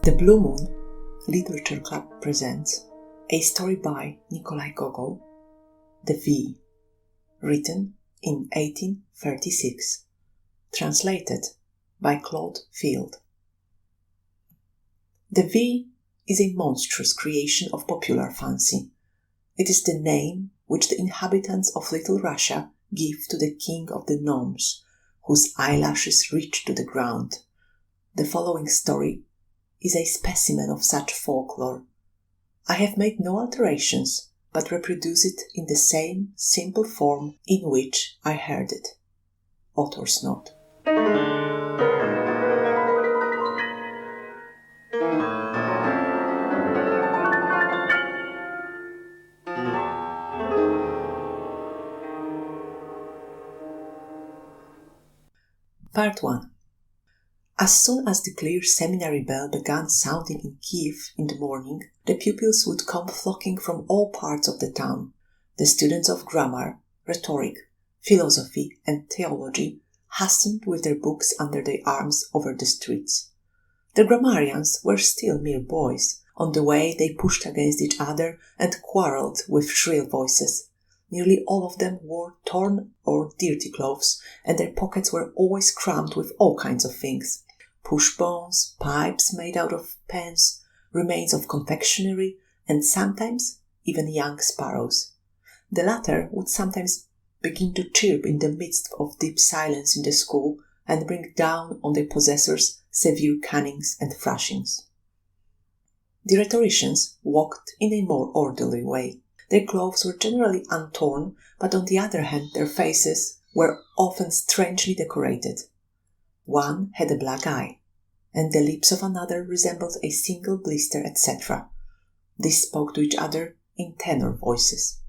The Blue Moon Literature Club presents a story by Nikolai Gogol, The V, written in 1836, translated by Claude Field. The V is a monstrous creation of popular fancy. It is the name which the inhabitants of Little Russia give to the king of the gnomes, whose eyelashes reach to the ground. The following story is a specimen of such folklore. I have made no alterations, but reproduce it in the same simple form in which I heard it. Author's note. Part 1. As soon as the clear seminary bell began sounding in Kiev in the morning, the pupils would come flocking from all parts of the town. The students of grammar, rhetoric, philosophy, and theology hastened with their books under their arms over the streets. The grammarians were still mere boys. On the way they pushed against each other and quarrelled with shrill voices. Nearly all of them wore torn or dirty clothes, and their pockets were always crammed with all kinds of things. Push-bones, pipes made out of pens, remains of confectionery, and sometimes even young sparrows. The latter would sometimes begin to chirp in the midst of deep silence in the school and bring down on their possessors severe cannings and thrashings. The rhetoricians walked in a more orderly way. Their clothes were generally untorn, but on the other hand their faces were often strangely decorated. One had a black eye, and the lips of another resembled a single blister, etc. They spoke to each other in tenor voices.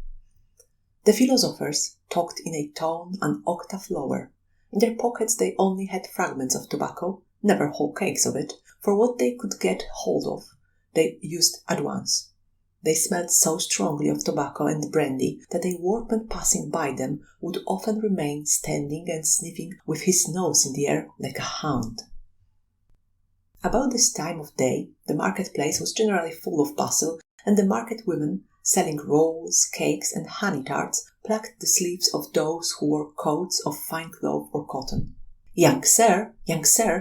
The philosophers talked in a tone an octave lower. In their pockets they only had fragments of tobacco, never whole cakes of it, for what they could get hold of they used at once. They smelled so strongly of tobacco and brandy that a workman passing by them would often remain standing and sniffing with his nose in the air like a hound. About this time of day, the marketplace was generally full of bustle, and the market women, selling rolls, cakes, and honey tarts, plucked the sleeves of those who wore coats of fine cloth or cotton. young sir,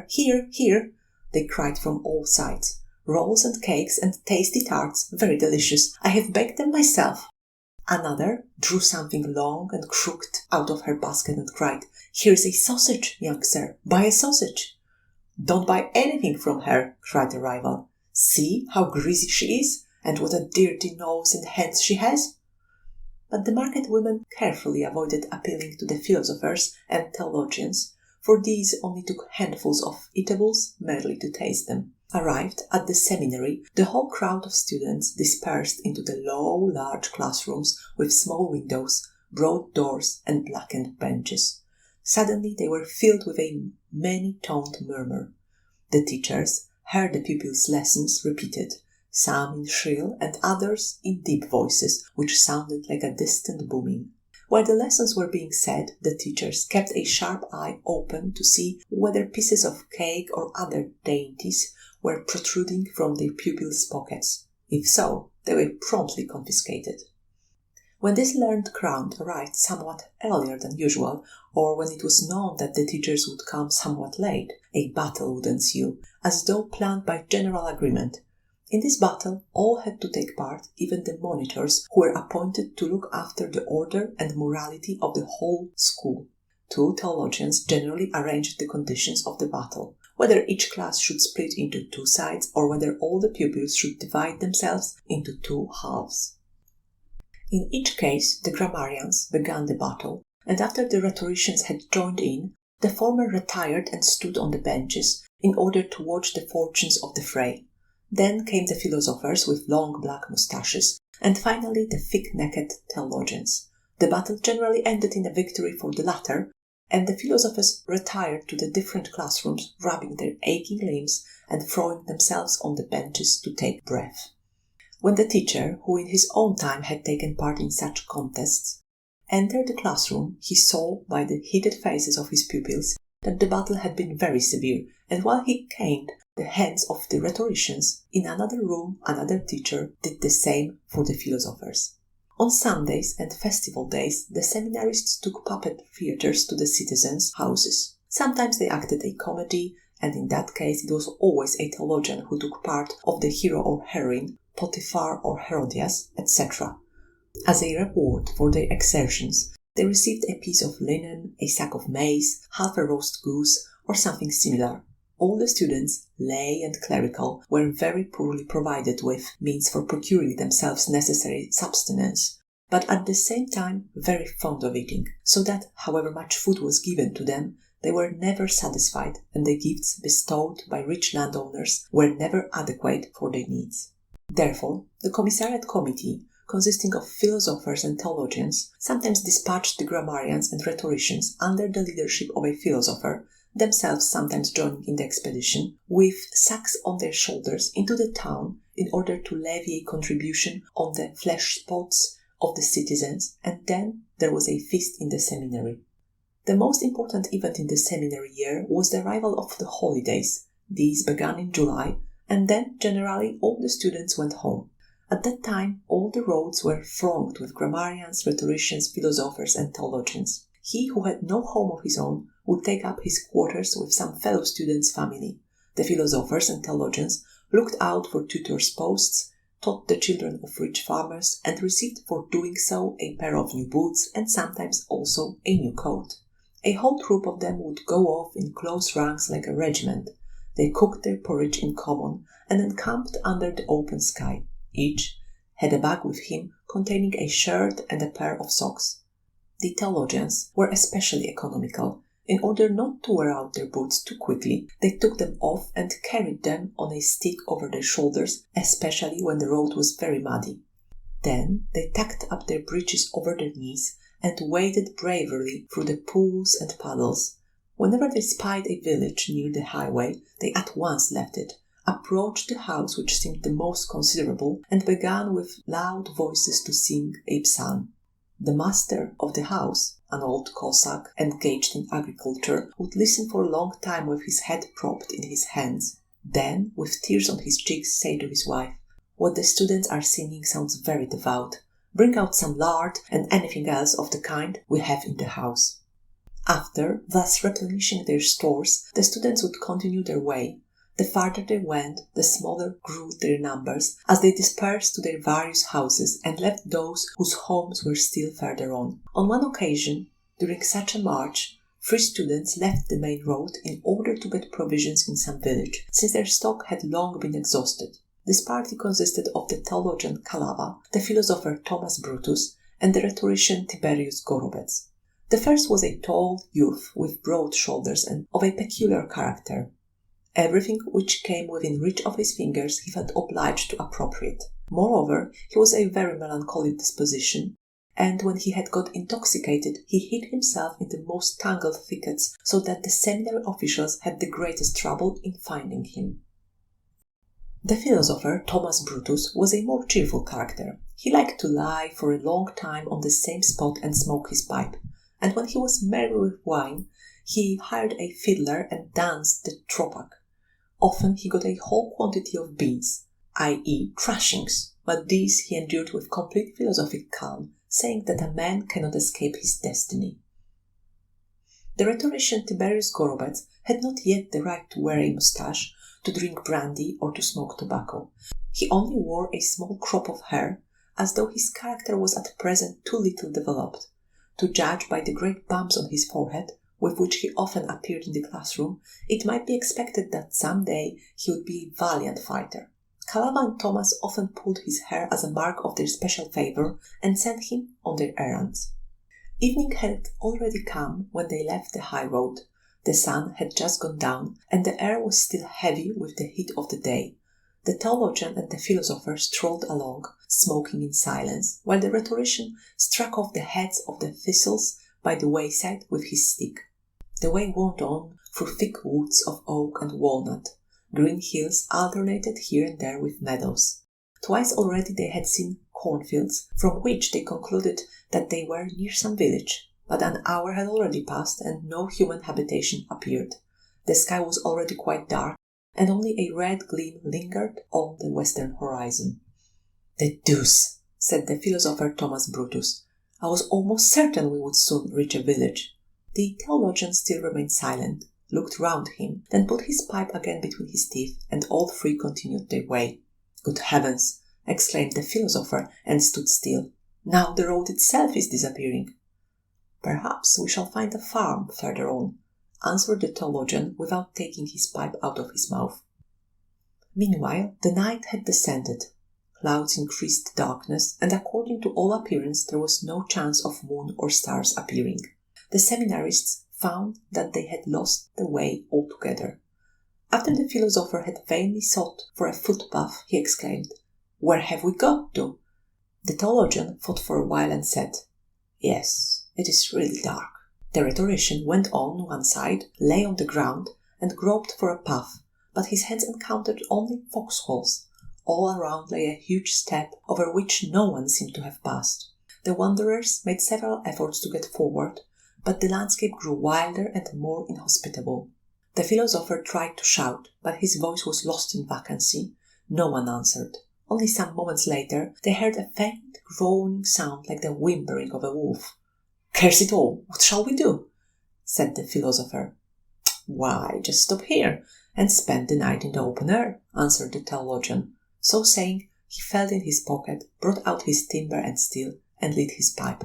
here, here!" they cried from all sides. "Rolls and cakes and tasty tarts, very delicious. I have baked them myself." Another drew something long and crooked out of her basket and cried, "Here's a sausage, young sir. Buy a sausage." "Don't buy anything from her," cried the rival. "See how greasy she is, and what a dirty nose and hands she has." But the market women carefully avoided appealing to the philosophers and theologians, for these only took handfuls of eatables merely to taste them. Arrived at the seminary, the whole crowd of students dispersed into the low, large classrooms with small windows, broad doors, and blackened benches. Suddenly they were filled with a many-toned murmur. The teachers heard the pupils' lessons repeated, some in shrill and others in deep voices, which sounded like a distant booming. While the lessons were being said, the teachers kept a sharp eye open to see whether pieces of cake or other dainties were protruding from their pupils' pockets. If so, they were promptly confiscated. When this learned crowd arrived somewhat earlier than usual, or when it was known that the teachers would come somewhat late, a battle would ensue, as though planned by general agreement. In this battle all had to take part, even the monitors who were appointed to look after the order and morality of the whole school. Two theologians generally arranged the conditions of the battle, whether each class should split into two sides or whether all the pupils should divide themselves into two halves. In each case, the grammarians began the battle, and after the rhetoricians had joined in, the former retired and stood on the benches in order to watch the fortunes of the fray. Then came the philosophers with long black moustaches, and finally the thick-necked theologians. The battle generally ended in a victory for the latter, and the philosophers retired to the different classrooms, rubbing their aching limbs and throwing themselves on the benches to take breath. When the teacher, who in his own time had taken part in such contests, entered the classroom, he saw by the heated faces of his pupils that the battle had been very severe, and while he caned the hands of the rhetoricians, in another room another teacher did the same for the philosophers. On Sundays and festival days, the seminarists took puppet theatres to the citizens' houses. Sometimes they acted a comedy, and in that case it was always a theologian who took part of the hero or heroine, Potiphar or Herodias, etc. As a reward for their exertions, they received a piece of linen, a sack of maize, half a roast goose, or something similar. All the students, lay and clerical, were very poorly provided with means for procuring themselves necessary subsistence, but at the same time very fond of eating, so that, however much food was given to them, they were never satisfied, and the gifts bestowed by rich landowners were never adequate for their needs. Therefore, the commissariat committee, consisting of philosophers and theologians, sometimes dispatched the grammarians and rhetoricians under the leadership of a philosopher, themselves sometimes joining in the expedition, with sacks on their shoulders into the town in order to levy a contribution on the flesh spots of the citizens, and then there was a feast in the seminary. The most important event in the seminary year was the arrival of the holidays. These began in July, and then generally all the students went home. At that time all the roads were thronged with grammarians, rhetoricians, philosophers and theologians. He who had no home of his own would take up his quarters with some fellow student's family. The philosophers and theologians looked out for tutors' posts, taught the children of rich farmers, and received for doing so a pair of new boots and sometimes also a new coat. A whole troop of them would go off in close ranks like a regiment. They cooked their porridge in common and encamped under the open sky. Each had a bag with him containing a shirt and a pair of socks. The theologians were especially economical. In order not to wear out their boots too quickly, they took them off and carried them on a stick over their shoulders, especially when the road was very muddy. Then they tucked up their breeches over their knees and waded bravely through the pools and puddles. Whenever they spied a village near the highway, they at once left it, approached the house which seemed the most considerable, and began with loud voices to sing a psalm. The master of the house, an old Cossack engaged in agriculture, would listen for a long time with his head propped in his hands. Then, with tears on his cheeks, say to his wife, "What the students are singing sounds very devout. Bring out some lard and anything else of the kind we have in the house." After thus replenishing their stores, the students would continue their way. The farther they went, the smaller grew their numbers, as they dispersed to their various houses and left those whose homes were still further on. On one occasion, during such a march, 3 students left the main road in order to get provisions in some village, since their stock had long been exhausted. This party consisted of the theologian Kalava, the philosopher Thomas Brutus, and the rhetorician Tiberius Gorobec. The first was a tall youth with broad shoulders and of a peculiar character. Everything which came within reach of his fingers he felt obliged to appropriate. Moreover, he was a very melancholy disposition, and when he had got intoxicated, he hid himself in the most tangled thickets, so that the seminary officials had the greatest trouble in finding him. The philosopher Thomas Brutus was a more cheerful character. He liked to lie for a long time on the same spot and smoke his pipe, and when he was merry with wine, he hired a fiddler and danced the tropak. Often he got a whole quantity of beans, i.e. thrashings, but these he endured with complete philosophic calm, saying that a man cannot escape his destiny. The rhetorician Tiberius Gorobec had not yet the right to wear a moustache, to drink brandy, or to smoke tobacco. He only wore a small crop of hair, as though his character was at present too little developed. To judge by the great bumps on his forehead, with which he often appeared in the classroom, it might be expected that some day he would be a valiant fighter. Kalava and Thomas often pulled his hair as a mark of their special favour and sent him on their errands. Evening had already come when they left the high road. The sun had just gone down, and the air was still heavy with the heat of the day. The theologian and the philosopher strolled along, smoking in silence, while the rhetorician struck off the heads of the thistles by the wayside with his stick. The way wound on through thick woods of oak and walnut. Green hills alternated here and there with meadows. Twice already they had seen cornfields, from which they concluded that they were near some village, but an hour had already passed and no human habitation appeared. The sky was already quite dark, and only a red gleam lingered on the western horizon. "The deuce!" said the philosopher Thomas Brutus. "I was almost certain we would soon reach a village." The theologian still remained silent, looked round him, then put his pipe again between his teeth, and all three continued their way. "Good heavens!" exclaimed the philosopher, and stood still. "Now the road itself is disappearing." "Perhaps we shall find a farm further on," answered the theologian without taking his pipe out of his mouth. Meanwhile, the night had descended. Clouds increased darkness, and according to all appearance there was no chance of moon or stars appearing. The seminarists found that they had lost the way altogether. After the philosopher had vainly sought for a footpath, he exclaimed, "Where have we got to?" The theologian thought for a while and said, "Yes, it is really dark." The rhetorician went on one side, lay on the ground, and groped for a path, but his hands encountered only foxholes. All around lay a huge steppe over which no one seemed to have passed. The wanderers made several efforts to get forward, but the landscape grew wilder and more inhospitable. The philosopher tried to shout, but his voice was lost in vacancy. No one answered. Only some moments later they heard a faint groaning sound like the whimpering of a wolf. "Curse it all, what shall we do?" said the philosopher. "Why, just stop here and spend the night in the open air," answered the theologian. So saying, he felt in his pocket, brought out his timber and steel, and lit his pipe.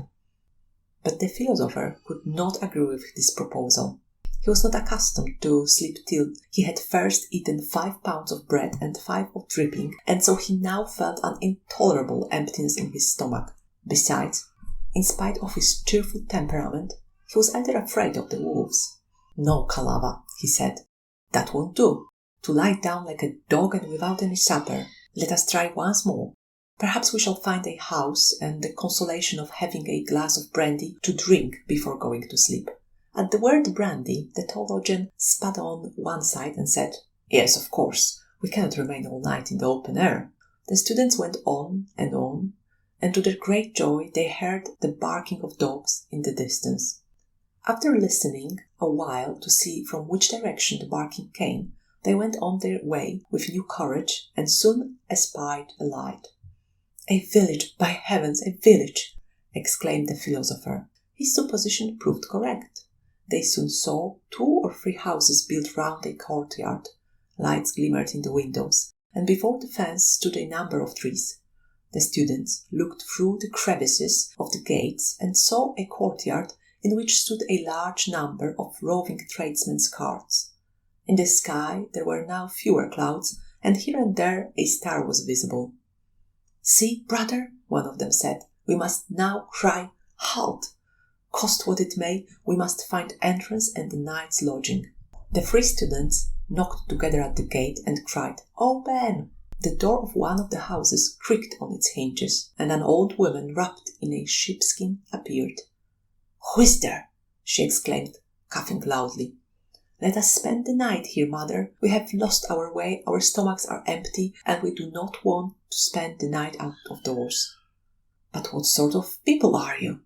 But the philosopher could not agree with this proposal. He was not accustomed to sleep till he had first eaten 5 pounds of bread and 5 of dripping, and so he now felt an intolerable emptiness in his stomach. Besides, in spite of his cheerful temperament, he was either afraid of the wolves. "No, Kalava," he said, "that won't do. To lie down like a dog and without any supper. Let us try once more. Perhaps we shall find a house and the consolation of having a glass of brandy to drink before going to sleep." At the word brandy, the theologian spat on one side and said, "Yes, of course, we cannot remain all night in the open air." The students went on, and to their great joy they heard the barking of dogs in the distance. After listening a while to see from which direction the barking came, they went on their way with new courage and soon espied a light. "A village, by heavens, a village!" exclaimed the philosopher. His supposition proved correct. They soon saw 2 or 3 houses built round a courtyard. Lights glimmered in the windows, and before the fence stood a number of trees. The students looked through the crevices of the gates and saw a courtyard in which stood a large number of roving tradesmen's carts. In the sky there were now fewer clouds, and here and there a star was visible. "See, brother," one of them said, "we must now cry 'Halt!' Cost what it may, we must find entrance and a night's lodging." The 3 students knocked together at the gate and cried, "Open!" The door of one of the houses creaked on its hinges, and an old woman wrapped in a sheepskin appeared. "Who is there?" she exclaimed, coughing loudly. "Let us spend the night here, mother. We have lost our way, our stomachs are empty, and we do not want to spend the night out of doors." "But what sort of people are you?"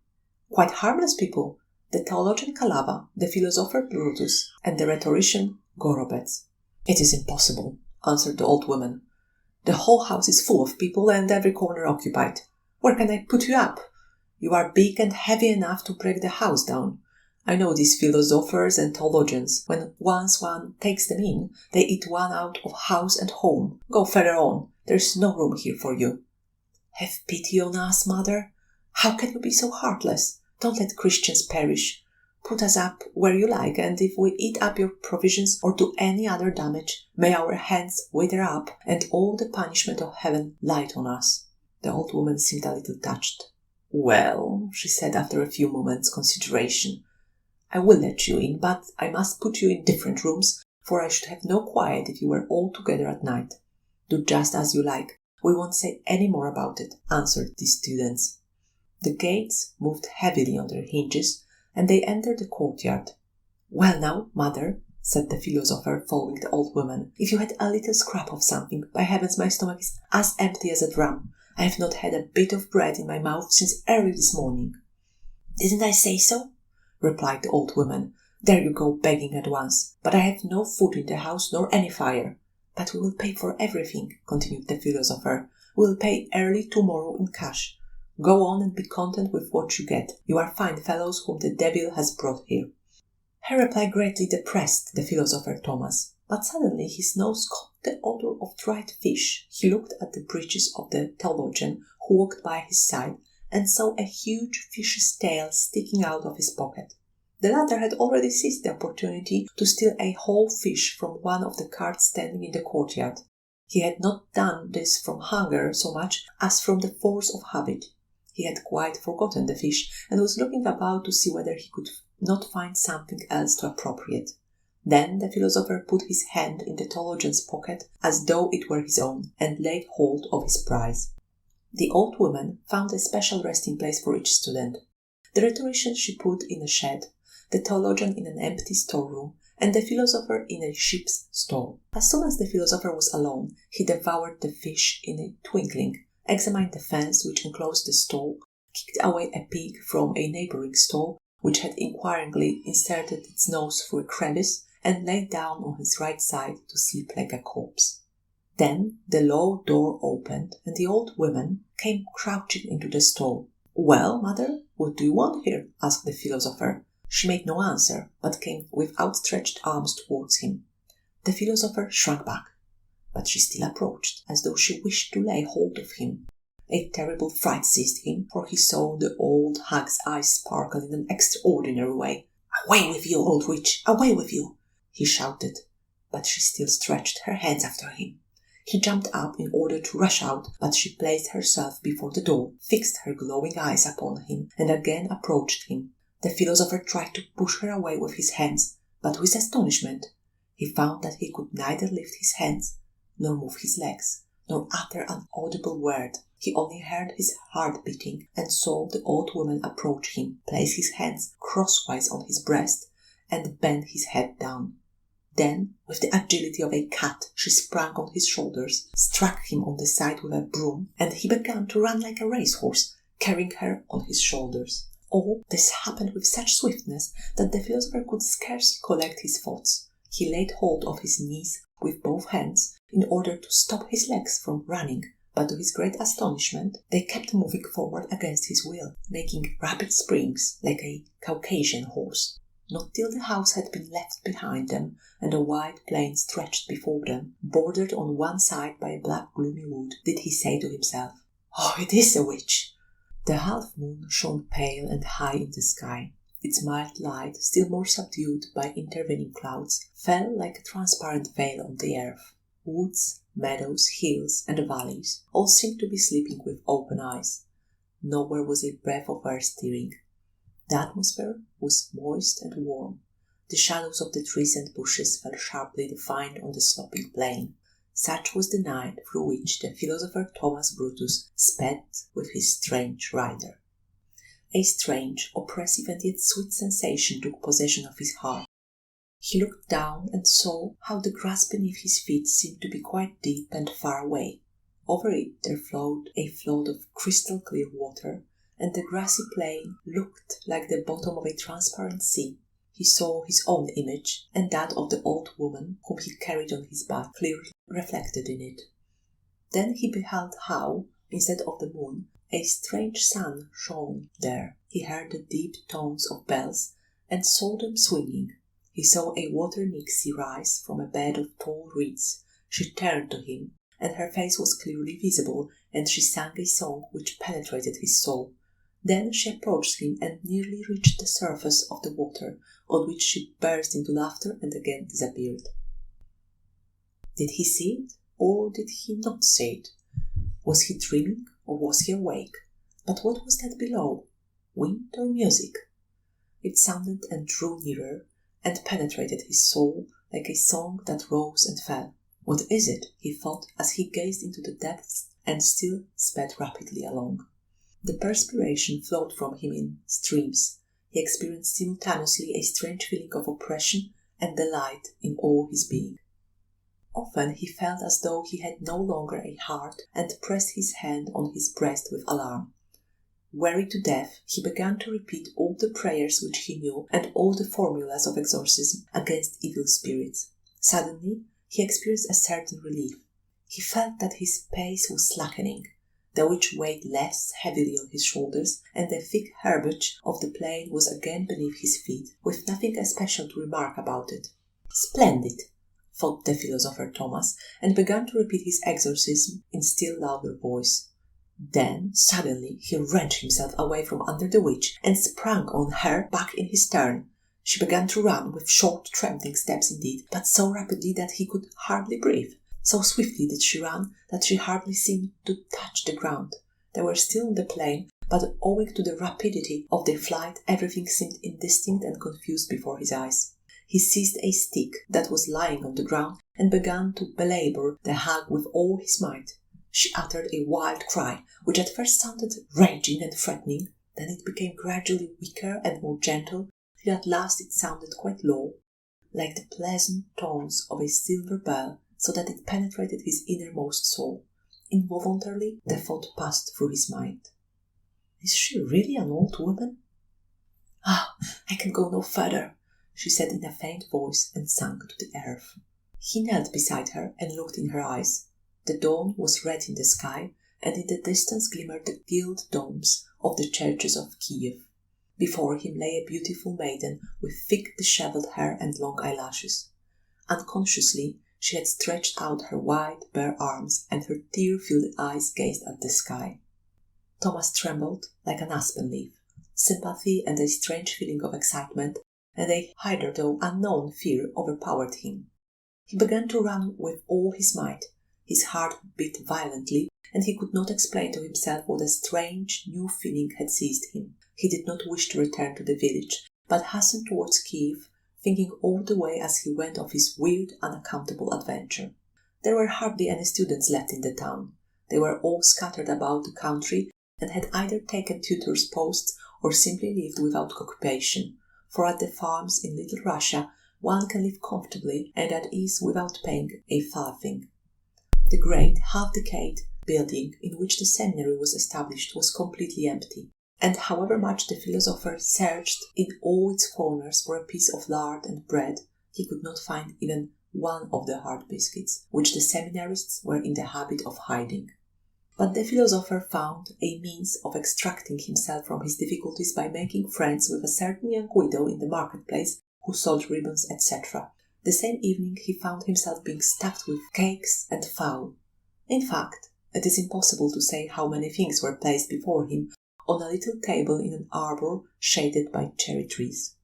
"Quite harmless people. The theologian Kalava, the philosopher Brutus, and the rhetorician Gorobec." "It is impossible," answered the old woman. "The whole house is full of people, and every corner occupied. Where can I put you up? You are big and heavy enough to break the house down. I know these philosophers and theologians. When once one takes them in, they eat one out of house and home. Go further on. There is no room here for you." "Have pity on us, mother. How can you be so heartless? Don't let Christians perish. Put us up where you like, and if we eat up your provisions or do any other damage, may our hands wither up and all the punishment of heaven light on us." The old woman seemed a little touched. "Well," she said after a few moments' consideration, "I will let you in, but I must put you in different rooms, for I should have no quiet if you were all together at night." "Do just as you like. We won't say any more about it," answered the students. The gates moved heavily on their hinges, and they entered the courtyard. "Well now, mother," said the philosopher, following the old woman, "if you had a little scrap of something, by heavens, my stomach is as empty as a drum. I have not had a bit of bread in my mouth since early this morning." "Didn't I say so?" replied the old woman. "There you go begging at once. But I have no food in the house nor any fire. "But we will pay for everything," continued the philosopher. "We will pay early tomorrow in cash. Go on and be content with what you get. You are fine fellows whom the devil has brought here." Her reply greatly depressed the philosopher Thomas, but suddenly his nose caught the odor of dried fish. He looked at the breeches of the theologian who walked by his side and saw a huge fish's tail sticking out of his pocket. The latter had already seized the opportunity to steal a whole fish from one of the carts standing in the courtyard. He had not done this from hunger so much as from the force of habit. He had quite forgotten the fish and was looking about to see whether he could not find something else to appropriate. Then the philosopher put his hand in the theologian's pocket as though it were his own, and laid hold of his prize. The old woman found a special resting place for each student. The rhetorician she put in a shed, the theologian in an empty storeroom, and the philosopher in a sheep's stall. As soon as the philosopher was alone, he devoured the fish in a twinkling, examined the fence which enclosed the stall, kicked away a pig from a neighbouring stall, which had inquiringly inserted its nose through a crevice, and lay down on his right side to sleep like a corpse. Then the low door opened, and the old woman came crouching into the stall. "Well, mother, what do you want here?" asked the philosopher. She made no answer, but came with outstretched arms towards him. The philosopher shrank back, but she still approached, as though she wished to lay hold of him. A terrible fright seized him, for he saw the old hag's eyes sparkle in an extraordinary way. "Away with you, old witch! Away with you!" he shouted, but she still stretched her hands after him. He jumped up in order to rush out, but she placed herself before the door, fixed her glowing eyes upon him, and again approached him. The philosopher tried to push her away with his hands, but to his astonishment he found that he could neither lift his hands, nor move his legs, nor utter an audible word. He only heard his heart beating, and saw the old woman approach him, place his hands crosswise on his breast, and bend his head down. Then, with the agility of a cat, she sprang on his shoulders, struck him on the side with a broom, and he began to run like a racehorse, carrying her on his shoulders. All this happened with such swiftness that the philosopher could scarcely collect his thoughts. He laid hold of his knees with both hands in order to stop his legs from running, but to his great astonishment they kept moving forward against his will, making rapid springs like a Caucasian horse. Not till the house had been left behind them and a wide plain stretched before them, bordered on one side by a black gloomy wood, did he say to himself, "Oh, it is a witch!" The half-moon shone pale and high in the sky. Its mild light, still more subdued by intervening clouds, fell like a transparent veil on the earth. Woods, meadows, hills, and valleys all seemed to be sleeping with open eyes. Nowhere was a breath of air stirring. The atmosphere was moist and warm. The shadows of the trees and bushes fell sharply defined on the sloping plain. Such was the night through which the philosopher Thomas Brutus sped with his strange rider. A strange, oppressive, and yet sweet sensation took possession of his heart. He looked down and saw how the grass beneath his feet seemed to be quite deep and far away. Over it there flowed a flood of crystal-clear water, and the grassy plain looked like the bottom of a transparent sea. He saw his own image, and that of the old woman whom he carried on his back, clearly reflected in it. Then he beheld how, instead of the moon, a strange sun shone there. He heard the deep tones of bells, and saw them swinging. He saw a water nixie rise from a bed of tall reeds. She turned to him, and her face was clearly visible, and she sang a song which penetrated his soul. Then she approached him and nearly reached the surface of the water, on which she burst into laughter and again disappeared. Did he see it, or did he not see it? Was he dreaming, or was he awake? But what was that below? Wind or music? It sounded and drew nearer, and penetrated his soul like a song that rose and fell. What is it? He thought as he gazed into the depths and still sped rapidly along. The perspiration flowed from him in streams. He experienced simultaneously a strange feeling of oppression and delight in all his being. Often he felt as though he had no longer a heart, and pressed his hand on his breast with alarm. Weary to death, he began to repeat all the prayers which he knew and all the formulas of exorcism against evil spirits. Suddenly he experienced a certain relief. He felt that his pace was slackening. The witch weighed less heavily on his shoulders, and the thick herbage of the plain was again beneath his feet, with nothing especial to remark about it. "Splendid," thought the philosopher Thomas, and began to repeat his exorcism in still louder voice. Then, suddenly, he wrenched himself away from under the witch and sprang on her back in his turn. She began to run, with short, trembling steps indeed, but so rapidly that he could hardly breathe. So swiftly did she run that she hardly seemed to touch the ground. They were still on the plain, but owing to the rapidity of their flight, everything seemed indistinct and confused before his eyes. He seized a stick that was lying on the ground and began to belabor the hag with all his might. She uttered a wild cry, which at first sounded raging and threatening, then it became gradually weaker and more gentle, till at last it sounded quite low, like the pleasant tones of a silver bell, so that it penetrated his innermost soul. Involuntarily the thought passed through his mind: "Is she really an old woman?" "Ah, I can go no further," she said in a faint voice, and sank to the earth. He knelt beside her and looked in her eyes. The dawn was red in the sky, and in the distance glimmered the gilt domes of the churches of Kiev. Before him lay a beautiful maiden with thick dishevelled hair and long eyelashes. Unconsciously she had stretched out her wide, bare arms, and her tear-filled eyes gazed at the sky. Thomas trembled like an aspen leaf. Sympathy and a strange feeling of excitement, and a hitherto unknown fear overpowered him. He began to run with all his might. His heart beat violently, and he could not explain to himself what a strange, new feeling had seized him. He did not wish to return to the village, but hastened towards Kiev, thinking all the way as he went of his weird, unaccountable adventure. There were hardly any students left in the town. They were all scattered about the country, and had either taken tutors' posts or simply lived without occupation, for at the farms in Little Russia one can live comfortably and at ease without paying a farthing. The great, half-decayed building in which the seminary was established was completely empty, and however much the philosopher searched in all its corners for a piece of lard and bread, he could not find even one of the hard biscuits, which the seminarists were in the habit of hiding. But the philosopher found a means of extracting himself from his difficulties by making friends with a certain young widow in the marketplace who sold ribbons, etc. The same evening he found himself being stuffed with cakes and fowl. In fact, it is impossible to say how many things were placed before him on a little table in an arbour shaded by cherry trees.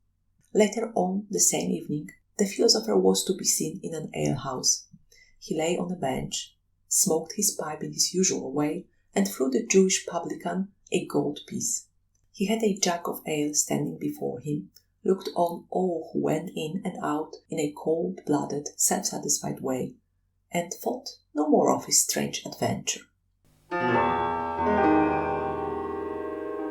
Later on the same evening, the philosopher was to be seen in an alehouse. He lay on a bench, smoked his pipe in his usual way, and threw the Jewish publican a gold piece. He had a jug of ale standing before him, looked on all who went in and out in a cold-blooded, self-satisfied way, and thought no more of his strange adventure.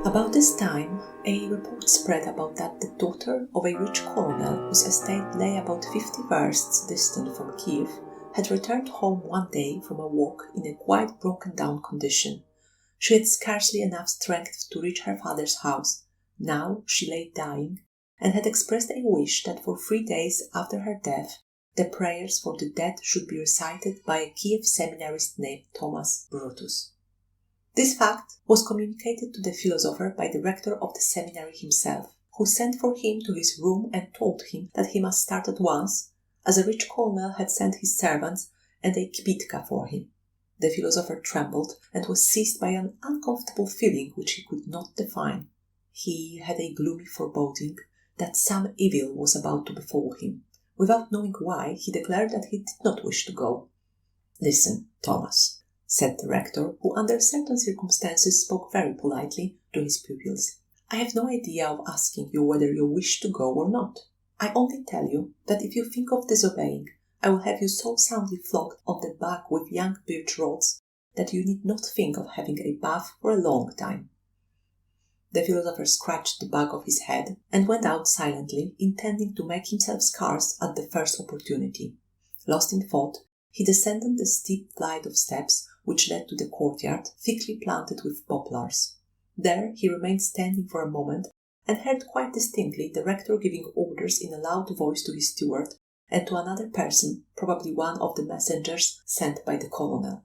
About this time, a report spread about that the daughter of a rich colonel whose estate lay about 50 versts distant from Kiev had returned home one day from a walk in a quite broken-down condition. She had scarcely enough strength to reach her father's house. Now she lay dying, and had expressed a wish that for 3 days after her death the prayers for the dead should be recited by a Kiev seminarist named Thomas Brutus. This fact was communicated to the philosopher by the rector of the seminary himself, who sent for him to his room and told him that he must start at once, as a rich colonel had sent his servants and a kibitka for him. The philosopher trembled and was seized by an uncomfortable feeling which he could not define. He had a gloomy foreboding that some evil was about to befall him. Without knowing why, he declared that he did not wish to go. "Listen, Thomas," said the rector, who under certain circumstances spoke very politely to his pupils. "I have no idea of asking you whether you wish to go or not. I only tell you that if you think of disobeying, I will have you so soundly flogged on the back with young birch rods that you need not think of having a bath for a long time." The philosopher scratched the back of his head and went out silently, intending to make himself scarce at the first opportunity. Lost in thought, he descended the steep flight of steps which led to the courtyard, thickly planted with poplars. There he remained standing for a moment, and heard quite distinctly the rector giving orders in a loud voice to his steward, and to another person, probably one of the messengers sent by the colonel.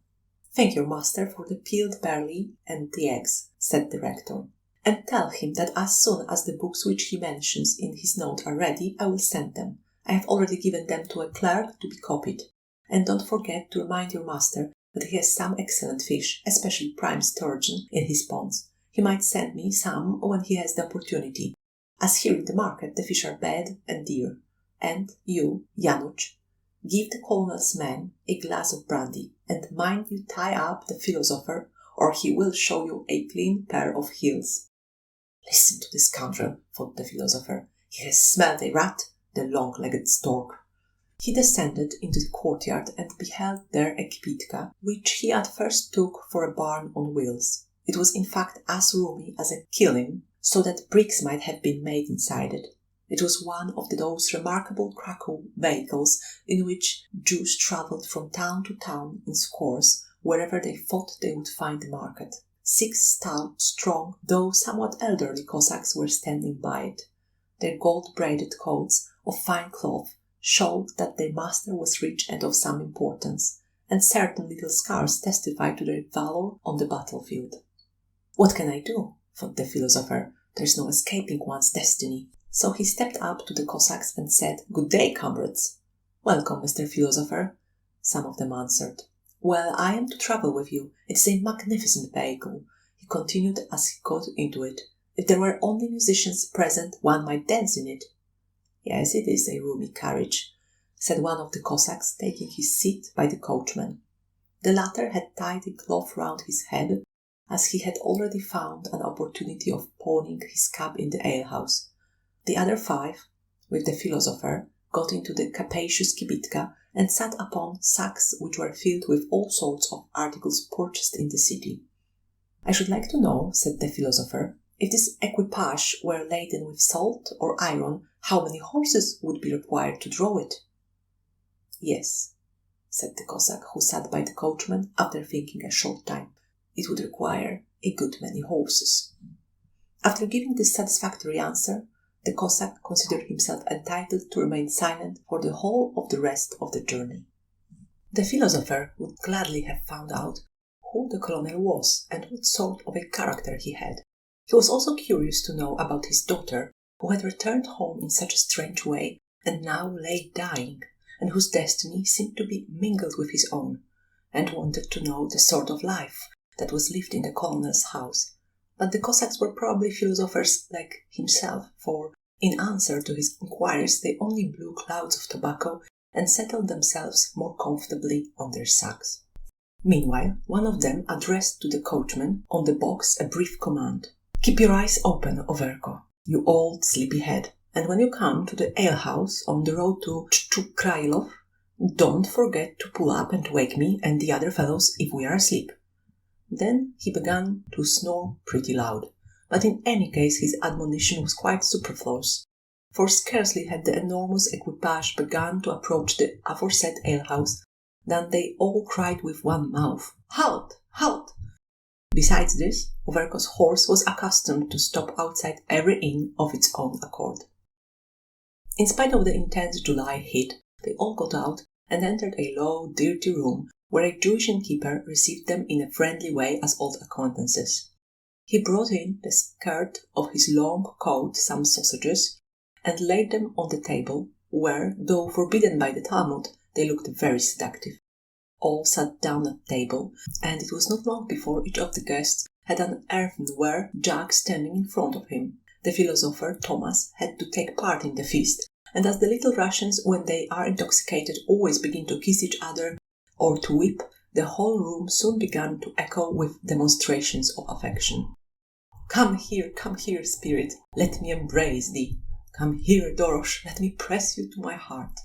"Thank your master for the peeled barley and the eggs," said the rector, "and tell him that as soon as the books which he mentions in his note are ready, I will send them. I have already given them to a clerk to be copied. And don't forget to remind your master that he has some excellent fish, especially prime sturgeon, in his ponds. He might send me some when he has the opportunity, as here in the market the fish are bad and dear. And you, Janusz, give the colonel's man a glass of brandy, and mind you tie up the philosopher, or he will show you a clean pair of heels." "Listen to this scoundrel," thought the philosopher. "He has smelled a rat, the long-legged stork." He descended into the courtyard and beheld there a kibitka, which he at first took for a barn on wheels. It was in fact as roomy as a kiln, so that bricks might have been made inside it. It was one of those remarkable Cracow vehicles in which Jews travelled from town to town in scores, wherever they thought they would find a market. 6 stout, strong, though somewhat elderly Cossacks were standing by it. Their gold-braided coats of fine cloth showed that their master was rich and of some importance, and certain little scars testified to their valour on the battlefield. "What can I do?" thought the philosopher. "There's no escaping one's destiny." So he stepped up to the Cossacks and said, "Good day, comrades." "Welcome, Mr. Philosopher," some of them answered. "Well, I am to travel with you. It is a magnificent vehicle," he continued as he got into it. "If there were only musicians present, one might dance in it." "Yes, it is a roomy carriage," said one of the Cossacks, taking his seat by the coachman. The latter had tied a cloth round his head, as he had already found an opportunity of pawning his cap in the alehouse. The other 5, with the philosopher, got into the capacious kibitka and sat upon sacks which were filled with all sorts of articles purchased in the city. "I should like to know," said the philosopher, "if this equipage were laden with salt or iron, how many horses would be required to draw it?" "Yes," said the Cossack, who sat by the coachman, after thinking a short time, "it would require a good many horses." After giving this satisfactory answer, the Cossack considered himself entitled to remain silent for the whole of the rest of the journey. The philosopher would gladly have found out who the colonel was and what sort of a character he had. He was also curious to know about his daughter, who had returned home in such a strange way and now lay dying, and whose destiny seemed to be mingled with his own, and wanted to know the sort of life that was lived in the colonel's house. But the Cossacks were probably philosophers like himself, for, in answer to his inquiries, they only blew clouds of tobacco and settled themselves more comfortably on their sacks. Meanwhile, one of them addressed to the coachman on the box a brief command. "Keep your eyes open, Overko, you old sleepyhead, and when you come to the alehouse on the road to Chukrailov, don't forget to pull up and wake me and the other fellows if we are asleep." Then he began to snore pretty loud, but in any case his admonition was quite superfluous, for scarcely had the enormous equipage begun to approach the aforesaid alehouse than they all cried with one mouth, "Halt! Halt!" Besides this, Overko's horse was accustomed to stop outside every inn of its own accord. In spite of the intense July heat, they all got out and entered a low, dirty room where a Jewish innkeeper received them in a friendly way as old acquaintances. He brought in the skirt of his long coat some sausages, and laid them on the table, where, though forbidden by the Talmud, they looked very seductive. All sat down at table, and it was not long before each of the guests had an earthenware jug standing in front of him. The philosopher, Thomas, had to take part in the feast, and as the little Russians, when they are intoxicated, always begin to kiss each other or to weep, the whole room soon began to echo with demonstrations of affection. Come here, spirit, let me embrace thee. Come here, Dorosh, let me press you to my heart."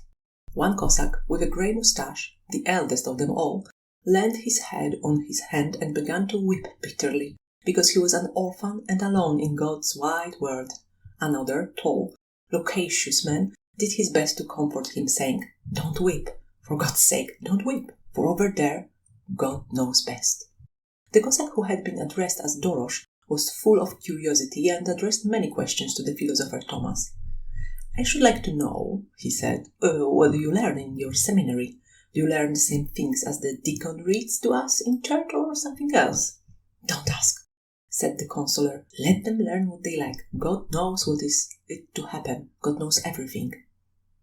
One Cossack, with a grey moustache, the eldest of them all, leaned his head on his hand and began to weep bitterly, because he was an orphan and alone in God's wide world. Another, tall, loquacious man, did his best to comfort him, saying, "Don't weep, for God's sake, don't weep, for over there, God knows best." The Cossack who had been addressed as Dorosh was full of curiosity and addressed many questions to the philosopher Thomas. "I should like to know," he said, "what do you learn in your seminary? Do you learn the same things as the deacon reads to us in church or something else?" "Don't ask," said the consular. "Let them learn what they like. God knows what is to happen. God knows everything."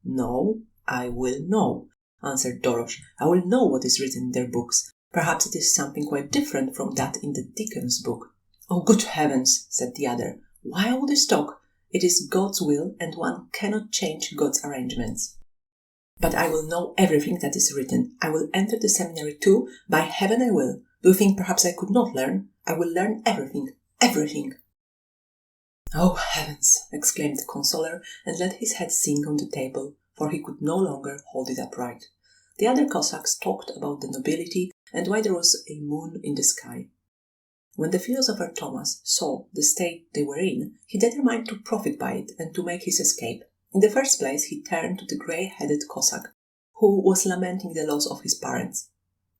"No, I will know," answered Dorosh. "I will know what is written in their books. Perhaps it is something quite different from that in the deacon's book." "Oh, good heavens," said the other. "Why all this talk? It is God's will, and one cannot change God's arrangements." "But I will know everything that is written. I will enter the seminary too. By heaven I will. Do you think perhaps I could not learn? I will learn everything. Everything." "Oh, heavens!" exclaimed the consular, and let his head sink on the table, for he could no longer hold it upright. The other Cossacks talked about the nobility and why there was a moon in the sky. When the philosopher Thomas saw the state they were in, he determined to profit by it and to make his escape. In the first place, he turned to the grey-headed Cossack, who was lamenting the loss of his parents.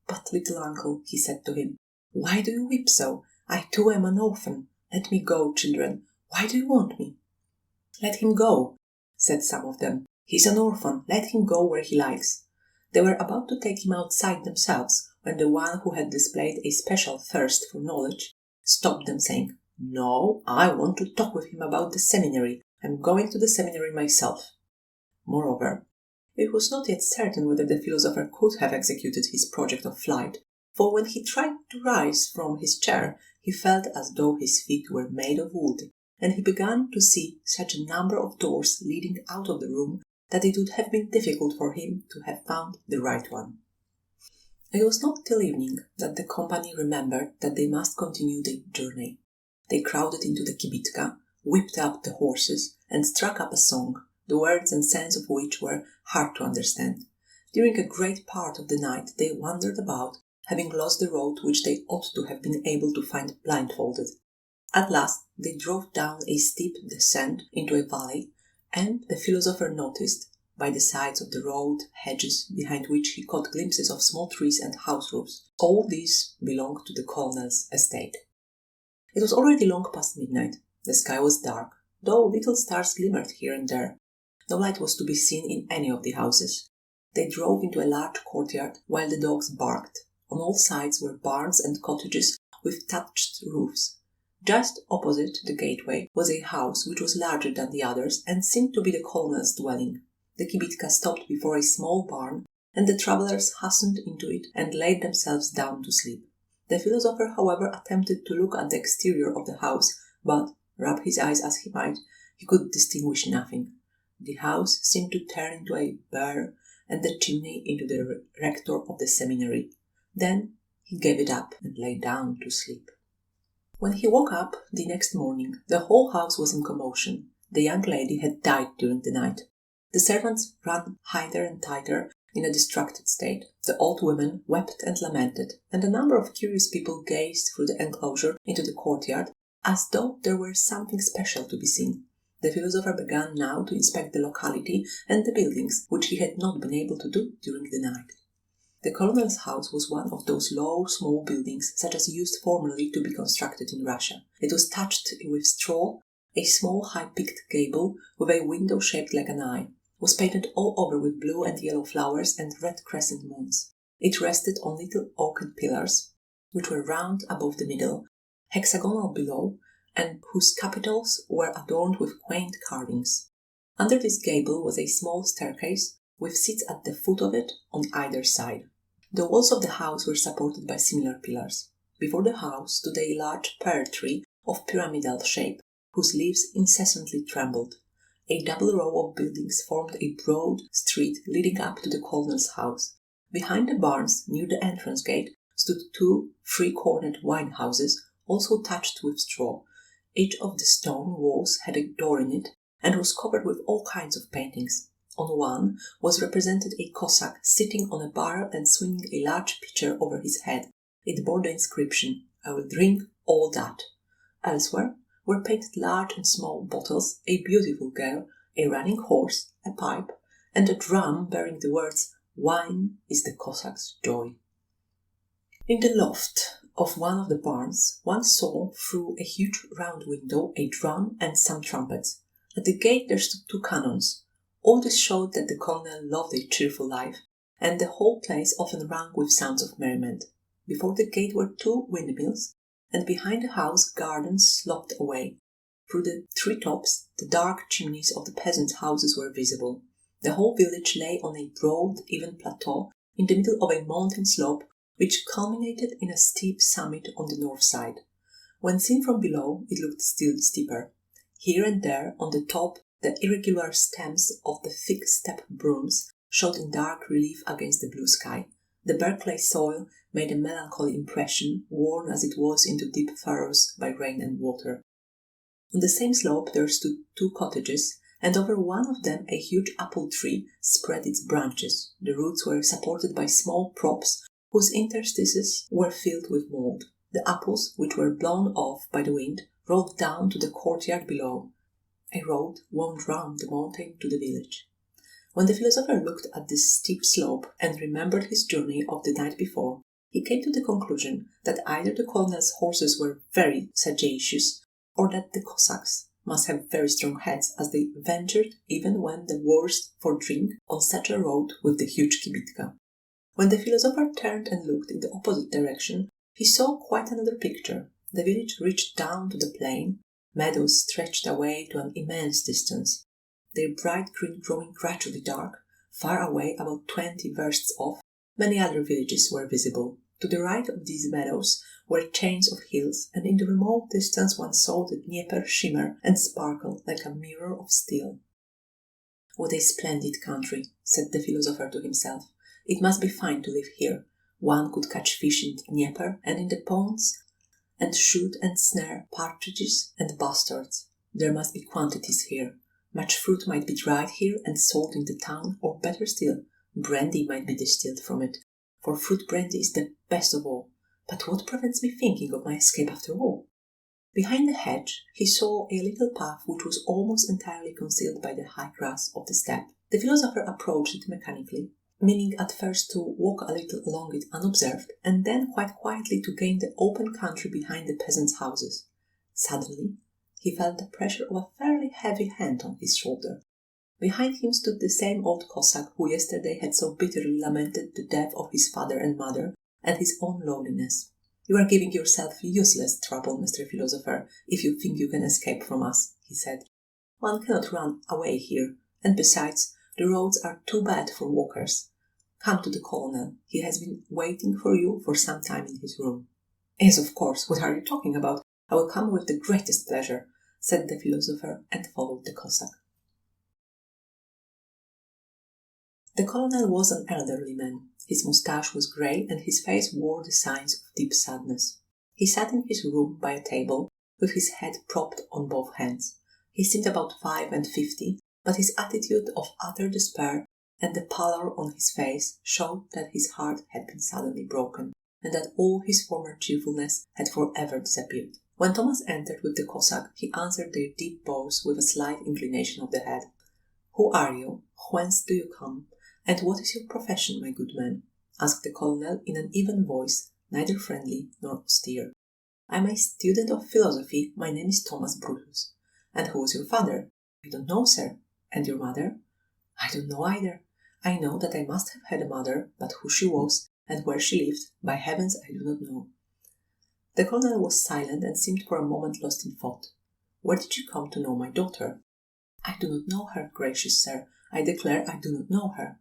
"But, little uncle," he said to him, "why do you weep so? I too am an orphan. Let me go, children. Why do you want me?" "Let him go," said some of them. "He's an orphan. Let him go where he likes." They were about to take him outside themselves, when the one who had displayed a special thirst for knowledge stopped them, saying, "No, I want to talk with him about the seminary. I'm going to the seminary myself." Moreover, it was not yet certain whether the philosopher could have executed his project of flight, for when he tried to rise from his chair, he felt as though his feet were made of wood, and he began to see such a number of doors leading out of the room that it would have been difficult for him to have found the right one. It was not till evening that the company remembered that they must continue their journey. They crowded into the kibitka, whipped up the horses, and struck up a song, the words and sense of which were hard to understand. During a great part of the night they wandered about, having lost the road which they ought to have been able to find blindfolded. At last they drove down a steep descent into a valley, and the philosopher noticed, by the sides of the road, hedges, behind which he caught glimpses of small trees and house roofs. All these belonged to the colonel's estate. It was already long past midnight. The sky was dark, though little stars glimmered here and there. No light was to be seen in any of the houses. They drove into a large courtyard, while the dogs barked. On all sides were barns and cottages with thatched roofs. Just opposite the gateway was a house which was larger than the others and seemed to be the colonel's dwelling. The kibitka stopped before a small barn, and the travellers hastened into it and laid themselves down to sleep. The philosopher, however, attempted to look at the exterior of the house, but, rub his eyes as he might, he could distinguish nothing. The house seemed to turn into a byre, and the chimney into the rector of the seminary. Then he gave it up and lay down to sleep. When he woke up the next morning, the whole house was in commotion. The young lady had died during the night. The servants ran hither and thither in a distracted state. The old women wept and lamented, and a number of curious people gazed through the enclosure into the courtyard, as though there were something special to be seen. The philosopher began now to inspect the locality and the buildings, which he had not been able to do during the night. The colonel's house was one of those low, small buildings such as used formerly to be constructed in Russia. It was thatched with straw, a small high-peaked gable with a window shaped like an eye, was painted all over with blue and yellow flowers and red crescent moons. It rested on little oaken pillars, which were round above the middle, hexagonal below, and whose capitals were adorned with quaint carvings. Under this gable was a small staircase, with seats at the foot of it on either side. The walls of the house were supported by similar pillars. Before the house stood a large pear tree of pyramidal shape, whose leaves incessantly trembled. A double row of buildings formed a broad street leading up to the colonel's house. Behind the barns, near the entrance gate, stood two three-cornered wine houses, also thatched with straw. Each of the stone walls had a door in it, and was covered with all kinds of paintings. On one was represented a Cossack sitting on a barrel and swinging a large pitcher over his head. It bore the inscription, "I will drink all that." Elsewhere were painted large and small bottles, a beautiful girl, a running horse, a pipe, and a drum bearing the words, "Wine is the Cossack's joy." In the loft of one of the barns, one saw through a huge round window a drum and some trumpets. At the gate there stood two cannons. All this showed that the colonel loved a cheerful life, and the whole place often rang with sounds of merriment. Before the gate were 2 windmills, and behind the house gardens sloped away. Through the tree-tops, the dark chimneys of the peasants' houses were visible. The whole village lay on a broad, even plateau in the middle of a mountain slope which culminated in a steep summit on the north side. When seen from below, it looked still steeper. Here and there, on the top, the irregular stems of the thick steppe brooms showed in dark relief against the blue sky. The bare clay soil made a melancholy impression, worn as it was into deep furrows by rain and water. On the same slope there stood 2 cottages, and over one of them a huge apple tree spread its branches. The roots were supported by small props whose interstices were filled with mold. The apples, which were blown off by the wind, rolled down to the courtyard below. A road wound round the mountain to the village. When the philosopher looked at this steep slope and remembered his journey of the night before, he came to the conclusion that either the colonel's horses were very sagacious, or that the Cossacks must have very strong heads, as they ventured, even when the worse for drink, on such a road with the huge kibitka. When the philosopher turned and looked in the opposite direction, he saw quite another picture. The village reached down to the plain, meadows stretched away to an immense distance, their bright green growing gradually dark. Far away, about 20 versts off, many other villages were visible. To the right of these meadows were chains of hills, and in the remote distance one saw the Dnieper shimmer and sparkle like a mirror of steel. "What a splendid country," said the philosopher to himself. "It must be fine to live here. One could catch fish in Dnieper and in the ponds, and shoot and snare partridges and bustards. There must be quantities here. Much fruit might be dried here and sold in the town, or better still, brandy might be distilled from it, for fruit brandy is the best of all. But what prevents me thinking of my escape after all?" Behind the hedge he saw a little path which was almost entirely concealed by the high grass of the steppe. The philosopher approached it mechanically, meaning at first to walk a little along it unobserved, and then quite quietly to gain the open country behind the peasants' houses. Suddenly he felt the pressure of a fairly heavy hand on his shoulder. Behind him stood the same old Cossack who yesterday had so bitterly lamented the death of his father and mother, and his own loneliness. "You are giving yourself useless trouble, Mr. Philosopher, if you think you can escape from us," he said. "One cannot run away here, and besides, the roads are too bad for walkers. Come to the colonel. He has been waiting for you for some time in his room." "Yes, of course. What are you talking about? I will come with the greatest pleasure," said the philosopher, and followed the Cossack. The colonel was an elderly man. His moustache was grey, and his face wore the signs of deep sadness. He sat in his room by a table, with his head propped on both hands. He seemed about 55, but his attitude of utter despair and the pallor on his face showed that his heart had been suddenly broken, and that all his former cheerfulness had forever disappeared. When Thomas entered with the Cossack, he answered their deep bows with a slight inclination of the head. "Who are you? Whence do you come? And what is your profession, my good man?" asked the colonel in an even voice, neither friendly nor austere. "I am a student of philosophy. My name is Thomas Brutus." "And who was your father?" "I don't know, sir." "And your mother?" "I don't know either. I know that I must have had a mother, but who she was, and where she lived, by heavens, I do not know." The colonel was silent and seemed for a moment lost in thought. "Where did you come to know my daughter?" "I do not know her, gracious sir. I declare I do not know her."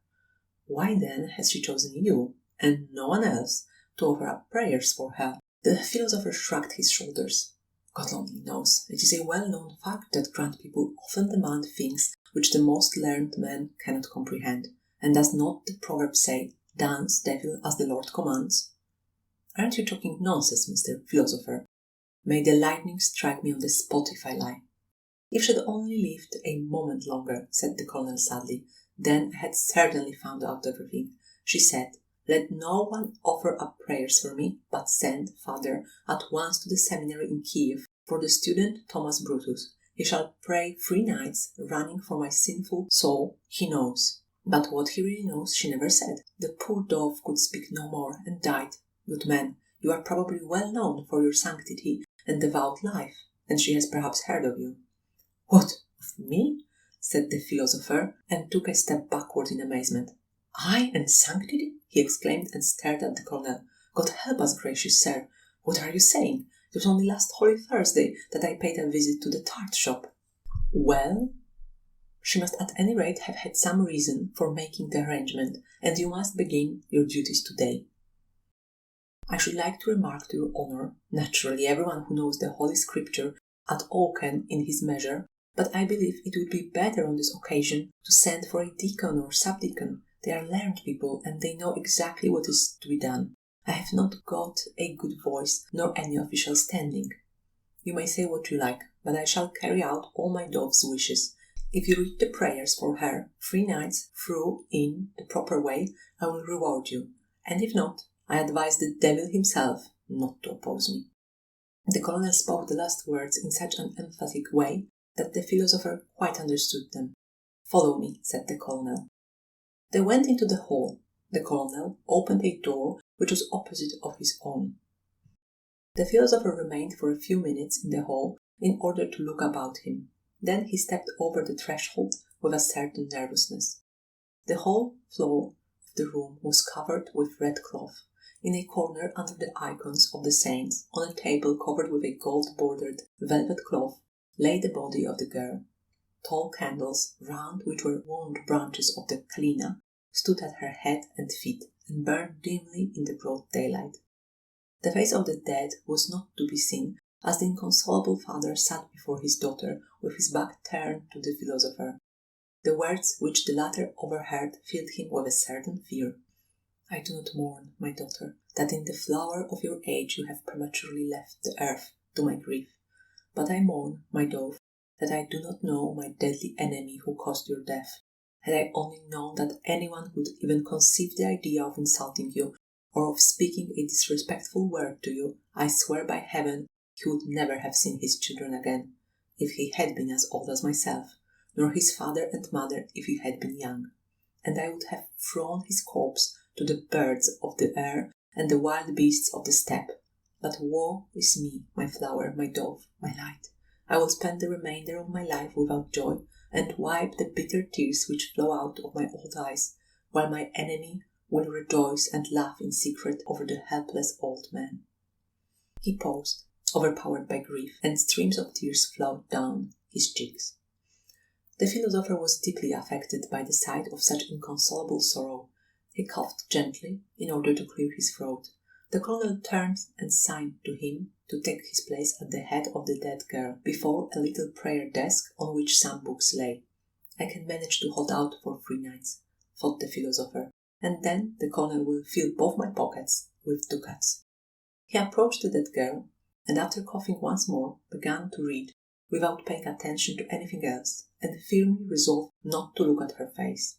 "Why then has she chosen you, and no one else, to offer up prayers for her?" The philosopher shrugged his shoulders. "God only knows. It is a well-known fact that grand people often demand things which the most learned men cannot comprehend. And does not the proverb say, 'Dance, devil, as the Lord commands'?" "Aren't you talking nonsense, Mr. Philosopher? May the lightning strike me on the spot if I lie." "If she had only lived a moment longer," said the colonel sadly, "then I had certainly found out everything. She said, 'Let no one offer up prayers for me, but send, father, at once to the seminary in Kiev for the student Thomas Brutus. He shall pray 3 nights, running for my sinful soul. He knows.' But what he really knows she never said. The poor dove could speak no more, and died. Good man, you are probably well known for your sanctity and devout life, and she has perhaps heard of you." "What, of me?" said the philosopher, and took a step backward in amazement. I and sanctity? He exclaimed and stared at the colonel. God help us, gracious sir. What are you saying? It was only last Holy Thursday that I paid a visit to the tart shop. Well, she must at any rate have had some reason for making the arrangement, and you must begin your duties today. I should like to remark to your honour, naturally everyone who knows the Holy Scripture at all can in his measure, but I believe it would be better on this occasion to send for a deacon or subdeacon. They are learned people, and they know exactly what is to be done. I have not got a good voice, nor any official standing. You may say what you like, but I shall carry out all my dove's wishes. If you read the prayers for her 3 nights through in the proper way, I will reward you, and if not, I advise the devil himself not to oppose me. The colonel spoke the last words in such an emphatic way that the philosopher quite understood them. Follow me, said the colonel. They went into the hall. The colonel opened a door which was opposite of his own. The philosopher remained for a few minutes in the hall in order to look about him. Then he stepped over the threshold with a certain nervousness. The whole floor of the room was covered with red cloth. In a corner under the icons of the saints, on a table covered with a gold-bordered velvet cloth, lay the body of the girl. Tall candles, round which were wound branches of the kalina, stood at her head and feet, and burned dimly in the broad daylight. The face of the dead was not to be seen, as the inconsolable father sat before his daughter, with his back turned to the philosopher. The words which the latter overheard filled him with a certain fear. I do not mourn, my daughter, that in the flower of your age you have prematurely left the earth to my grief, but I mourn, my dove, that I do not know my deadly enemy who caused your death. Had I only known that anyone would even conceive the idea of insulting you, or of speaking a disrespectful word to you, I swear by heaven he would never have seen his children again, if he had been as old as myself, nor his father and mother if he had been young, and I would have thrown his corpse to the birds of the air and the wild beasts of the steppe. But woe is me, my flower, my dove, my light. I will spend the remainder of my life without joy, and wipe the bitter tears which flow out of my old eyes, while my enemy will rejoice and laugh in secret over the helpless old man. He paused, overpowered by grief, and streams of tears flowed down his cheeks. The philosopher was deeply affected by the sight of such inconsolable sorrow. He coughed gently in order to clear his throat. The colonel turned and signed to him to take his place at the head of the dead girl, before a little prayer desk on which some books lay. I can manage to hold out for 3 nights, thought the philosopher, and then the colonel will fill both my pockets with ducats. He approached the dead girl, and after coughing once more, began to read, without paying attention to anything else, and firmly resolved not to look at her face.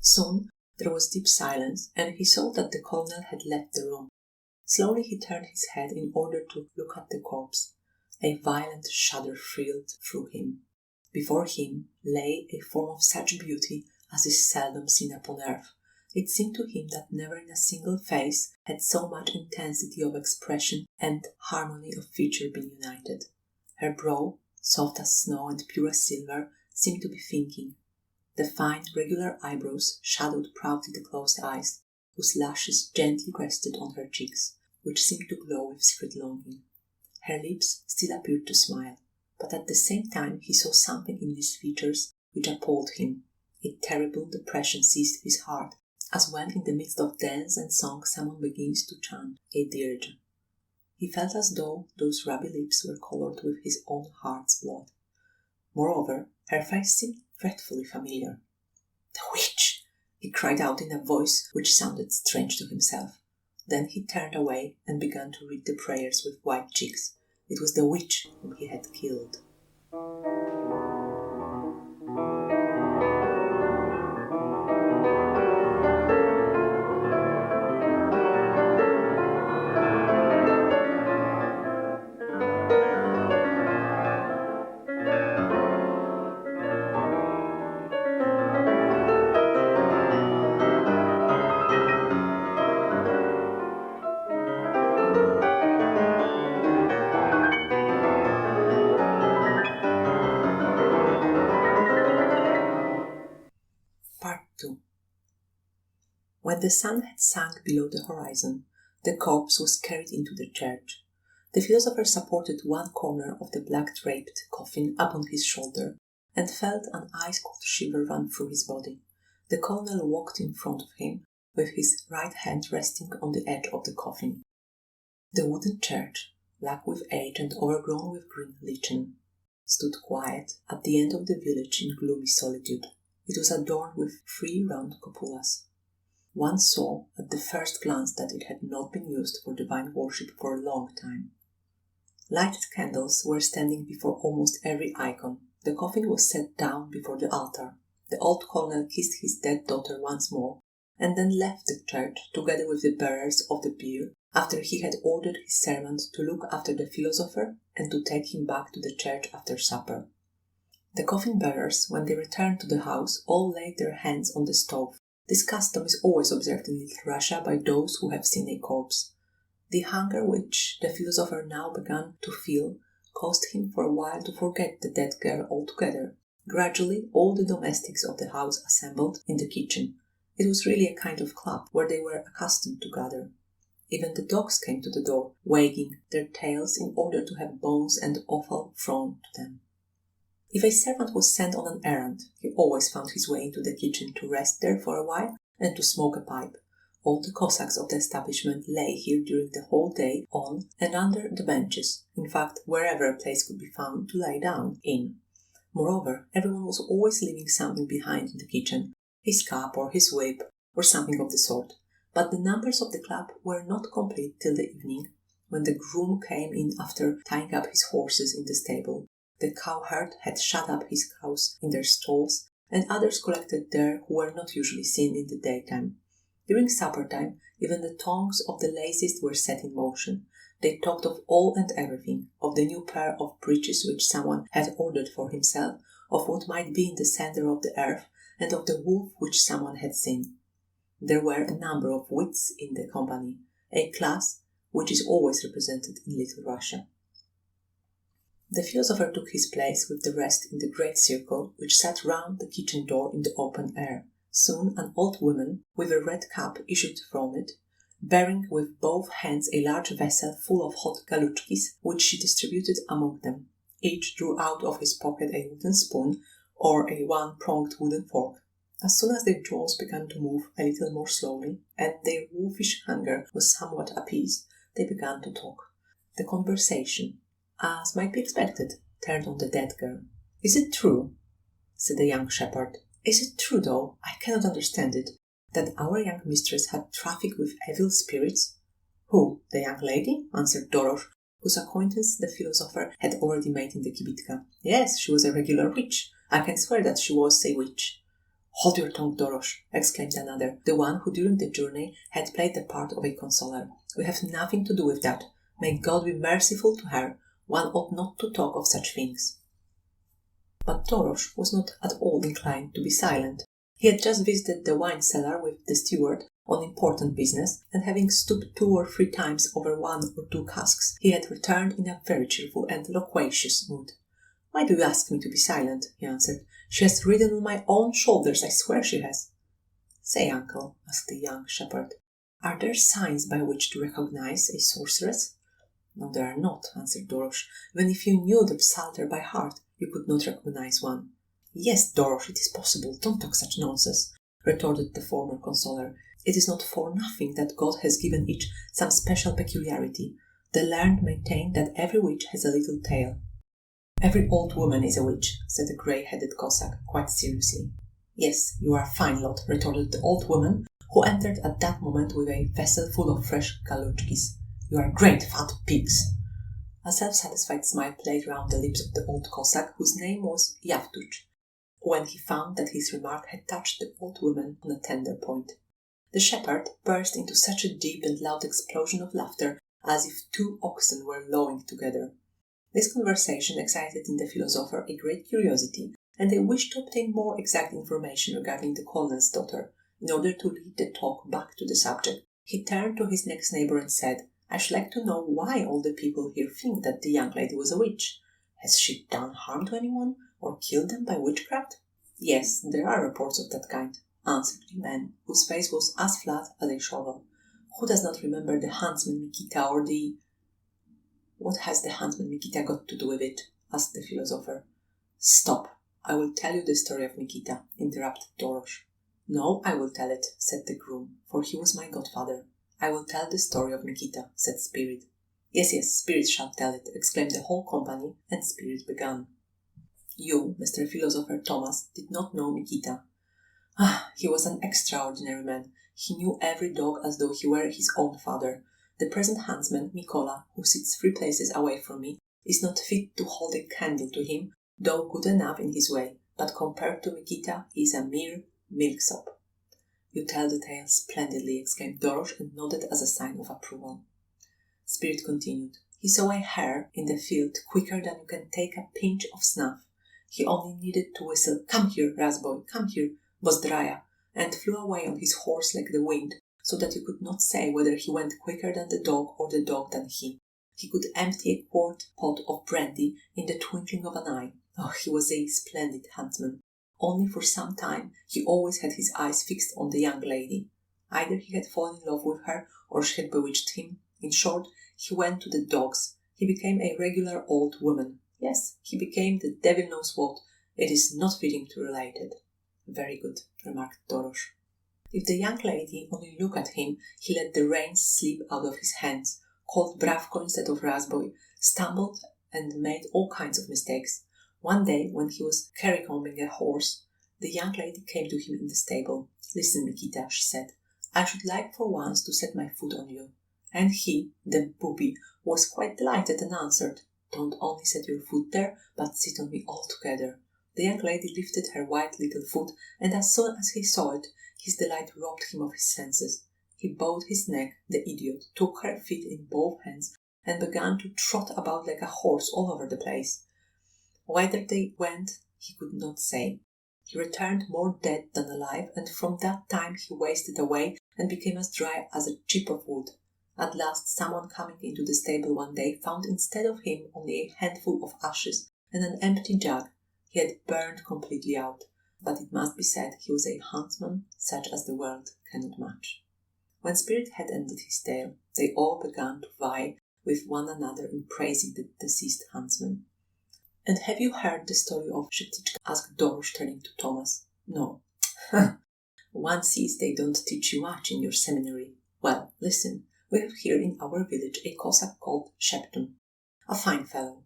Soon there was deep silence, and he saw that the colonel had left the room. Slowly he turned his head in order to look at the corpse. A violent shudder thrilled through him. Before him lay a form of such beauty as is seldom seen upon earth. It seemed to him that never in a single face had so much intensity of expression and harmony of feature been united. Her brow, soft as snow and pure as silver, seemed to be thinking. The fine, regular eyebrows shadowed proudly the closed eyes, whose lashes gently rested on her cheeks, which seemed to glow with secret longing. Her lips still appeared to smile, but at the same time he saw something in these features which appalled him. A terrible depression seized his heart, as when in the midst of dance and song someone begins to chant a dirge. He felt as though those ruby lips were colored with his own heart's blood. Moreover, her face seemed dreadfully familiar. "The witch!" he cried out in a voice which sounded strange to himself. Then he turned away and began to read the prayers with white cheeks. It was the witch whom he had killed. When the sun had sunk below the horizon, the corpse was carried into the church. The philosopher supported one corner of the black-draped coffin upon his shoulder, and felt an ice-cold shiver run through his body. The colonel walked in front of him, with his right hand resting on the edge of the coffin. The wooden church, black with age and overgrown with green lichen, stood quiet at the end of the village in gloomy solitude. It was adorned with 3 round cupolas. One saw at the first glance that it had not been used for divine worship for a long time. Lighted candles were standing before almost every icon. The coffin was set down before the altar. The old colonel kissed his dead daughter once more, and then left the church together with the bearers of the bier, after he had ordered his servant to look after the philosopher and to take him back to the church after supper. The coffin bearers, when they returned to the house, all laid their hands on the stove. This custom is always observed in Little Russia by those who have seen a corpse. The hunger which the philosopher now began to feel caused him for a while to forget the dead girl altogether. Gradually, all the domestics of the house assembled in the kitchen. It was really a kind of club where they were accustomed to gather. Even the dogs came to the door, wagging their tails in order to have bones and offal thrown to them. If a servant was sent on an errand, he always found his way into the kitchen to rest there for a while and to smoke a pipe. All the Cossacks of the establishment lay here during the whole day on and under the benches, in fact, wherever a place could be found to lie down in. Moreover, everyone was always leaving something behind in the kitchen, his cap or his whip or something of the sort. But the numbers of the club were not complete till the evening, when the groom came in after tying up his horses in the stable. The cowherd had shut up his cows in their stalls, and others collected there who were not usually seen in the daytime. During supper time, even the tongues of the laziest were set in motion. They talked of all and everything, of the new pair of breeches which someone had ordered for himself, of what might be in the centre of the earth, and of the wolf which someone had seen. There were a number of wits in the company, a class which is always represented in Little Russia. The philosopher took his place with the rest in the great circle which sat round the kitchen door in the open air. Soon an old woman with a red cap issued from it, bearing with both hands a large vessel full of hot galutskis, which she distributed among them. Each drew out of his pocket a wooden spoon or a one-pronged wooden fork. As soon as their jaws began to move a little more slowly, and their wolfish hunger was somewhat appeased, they began to talk. The conversation, as might be expected, turned on the dead girl. "Is it true," said the young shepherd, "is it true, though, I cannot understand it, that our young mistress had traffic with evil spirits?" "Who, the young lady?" answered Dorosh, whose acquaintance the philosopher had already made in the kibitka. "Yes, she was a regular witch. I can swear that she was a witch." "Hold your tongue, Dorosh," exclaimed another, the one who during the journey had played the part of a consoler. "We have nothing to do with that. May God be merciful to her. One ought not to talk of such things." But Dorosh was not at all inclined to be silent. He had just visited the wine cellar with the steward on important business, and having stooped 2 or 3 times over 1 or 2 casks, he had returned in a very cheerful and loquacious mood. "Why do you ask me to be silent?" he answered. "She has ridden on my own shoulders, I swear she has." "Say, uncle," asked the young shepherd, "are there signs by which to recognize a sorceress?" "No, there are not," answered Dorosh. "Even if you knew the psalter by heart, you could not recognize one." "Yes, Dorosh, it is possible. Don't talk such nonsense," retorted the former consoler. "It is not for nothing that God has given each some special peculiarity. The learned maintain that every witch has a little tail." "Every old woman is a witch," said the grey-headed Cossack, quite seriously. "Yes, you are a fine lot," retorted the old woman, who entered at that moment with a vessel full of fresh galutskis. "You are great fat pigs." A self-satisfied smile played round the lips of the old Cossack, whose name was Yavtuch, when he found that his remark had touched the old woman on a tender point. The shepherd burst into such a deep and loud explosion of laughter as if 2 oxen were lowing together. This conversation excited in the philosopher a great curiosity, and a wish to obtain more exact information regarding the colonel's daughter. In order to lead the talk back to the subject, he turned to his next neighbour and said, "I should like to know why all the people here think that the young lady was a witch. Has she done harm to anyone, or killed them by witchcraft?" "Yes, there are reports of that kind." answered a man, whose face was as flat as a shovel. Who does not remember the huntsman Nikita or the... What has the huntsman Nikita got to do with it? Asked the philosopher. Stop! I will tell you the story of Nikita, interrupted Dorosh. No, I will tell it, said the groom, for he was my godfather. I will tell the story of Nikita, said Spirit. Yes, yes, Spirit shall tell it, exclaimed the whole company, and Spirit began. You, Mr. Philosopher Thomas, did not know Nikita. He was an extraordinary man. He knew every dog as though he were his own father. The present huntsman, Mikola, who sits 3 places away from me, is not fit to hold a candle to him, though good enough in his way, but compared to Nikita, he is a mere milksop. You tell the tale splendidly, exclaimed Dorosh, and nodded as a sign of approval. Spirit continued. He saw a hare in the field quicker than you can take a pinch of snuff. He only needed to whistle, "Come here, Razboy, come here, Bozdraya," and flew away on his horse like the wind, so that you could not say whether he went quicker than the dog or the dog than he. He could empty a quart pot of brandy in the twinkling of an eye. Oh, he was a splendid huntsman. Only for some time he always had his eyes fixed on the young lady. Either he had fallen in love with her, or she had bewitched him. In short, he went to the dogs. He became a regular old woman. Yes, he became the devil knows what. It is not fitting to relate it. Very good, remarked Dorosh. If the young lady only looked at him, he let the reins slip out of his hands, called Bravko instead of Razboy, stumbled and made all kinds of mistakes. One day, when he was currycombing a horse, the young lady came to him in the stable. Listen, Nikita, she said, I should like for once to set my foot on you. And he, the booby, was quite delighted and answered, Don't only set your foot there, but sit on me altogether. The young lady lifted her white little foot, and as soon as he saw it, his delight robbed him of his senses. He bowed his neck, the idiot, took her feet in both hands, and began to trot about like a horse all over the place. Whither they went, he could not say. He returned more dead than alive, and from that time he wasted away and became as dry as a chip of wood. At last, someone coming into the stable one day found instead of him only a handful of ashes and an empty jug. He had burned completely out, but it must be said he was a huntsman such as the world cannot match. When Spirit had ended his tale, they all began to vie with one another in praising the deceased huntsman. And have you heard the story of Sheptichka? Asked Dorosh, turning to Thomas. No. One sees they don't teach you much in your seminary. Well, listen. We have here in our village a Cossack called Sheptun, a fine fellow.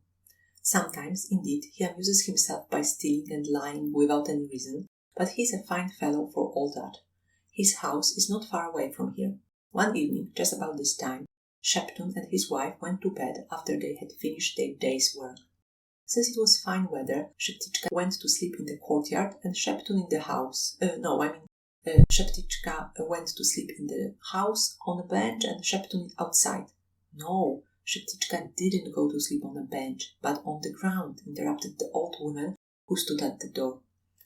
Sometimes, indeed, he amuses himself by stealing and lying without any reason, but he is a fine fellow for all that. His house is not far away from here. One evening, just about this time, Sheptun and his wife went to bed after they had finished their day's work. Since it was fine weather, Sheptichka went to sleep in the courtyard and Sheptun in the house. Sheptichka went to sleep in the house on a bench and Sheptun outside. No, Sheptichka didn't go to sleep on a bench, but on the ground, interrupted the old woman who stood at the door.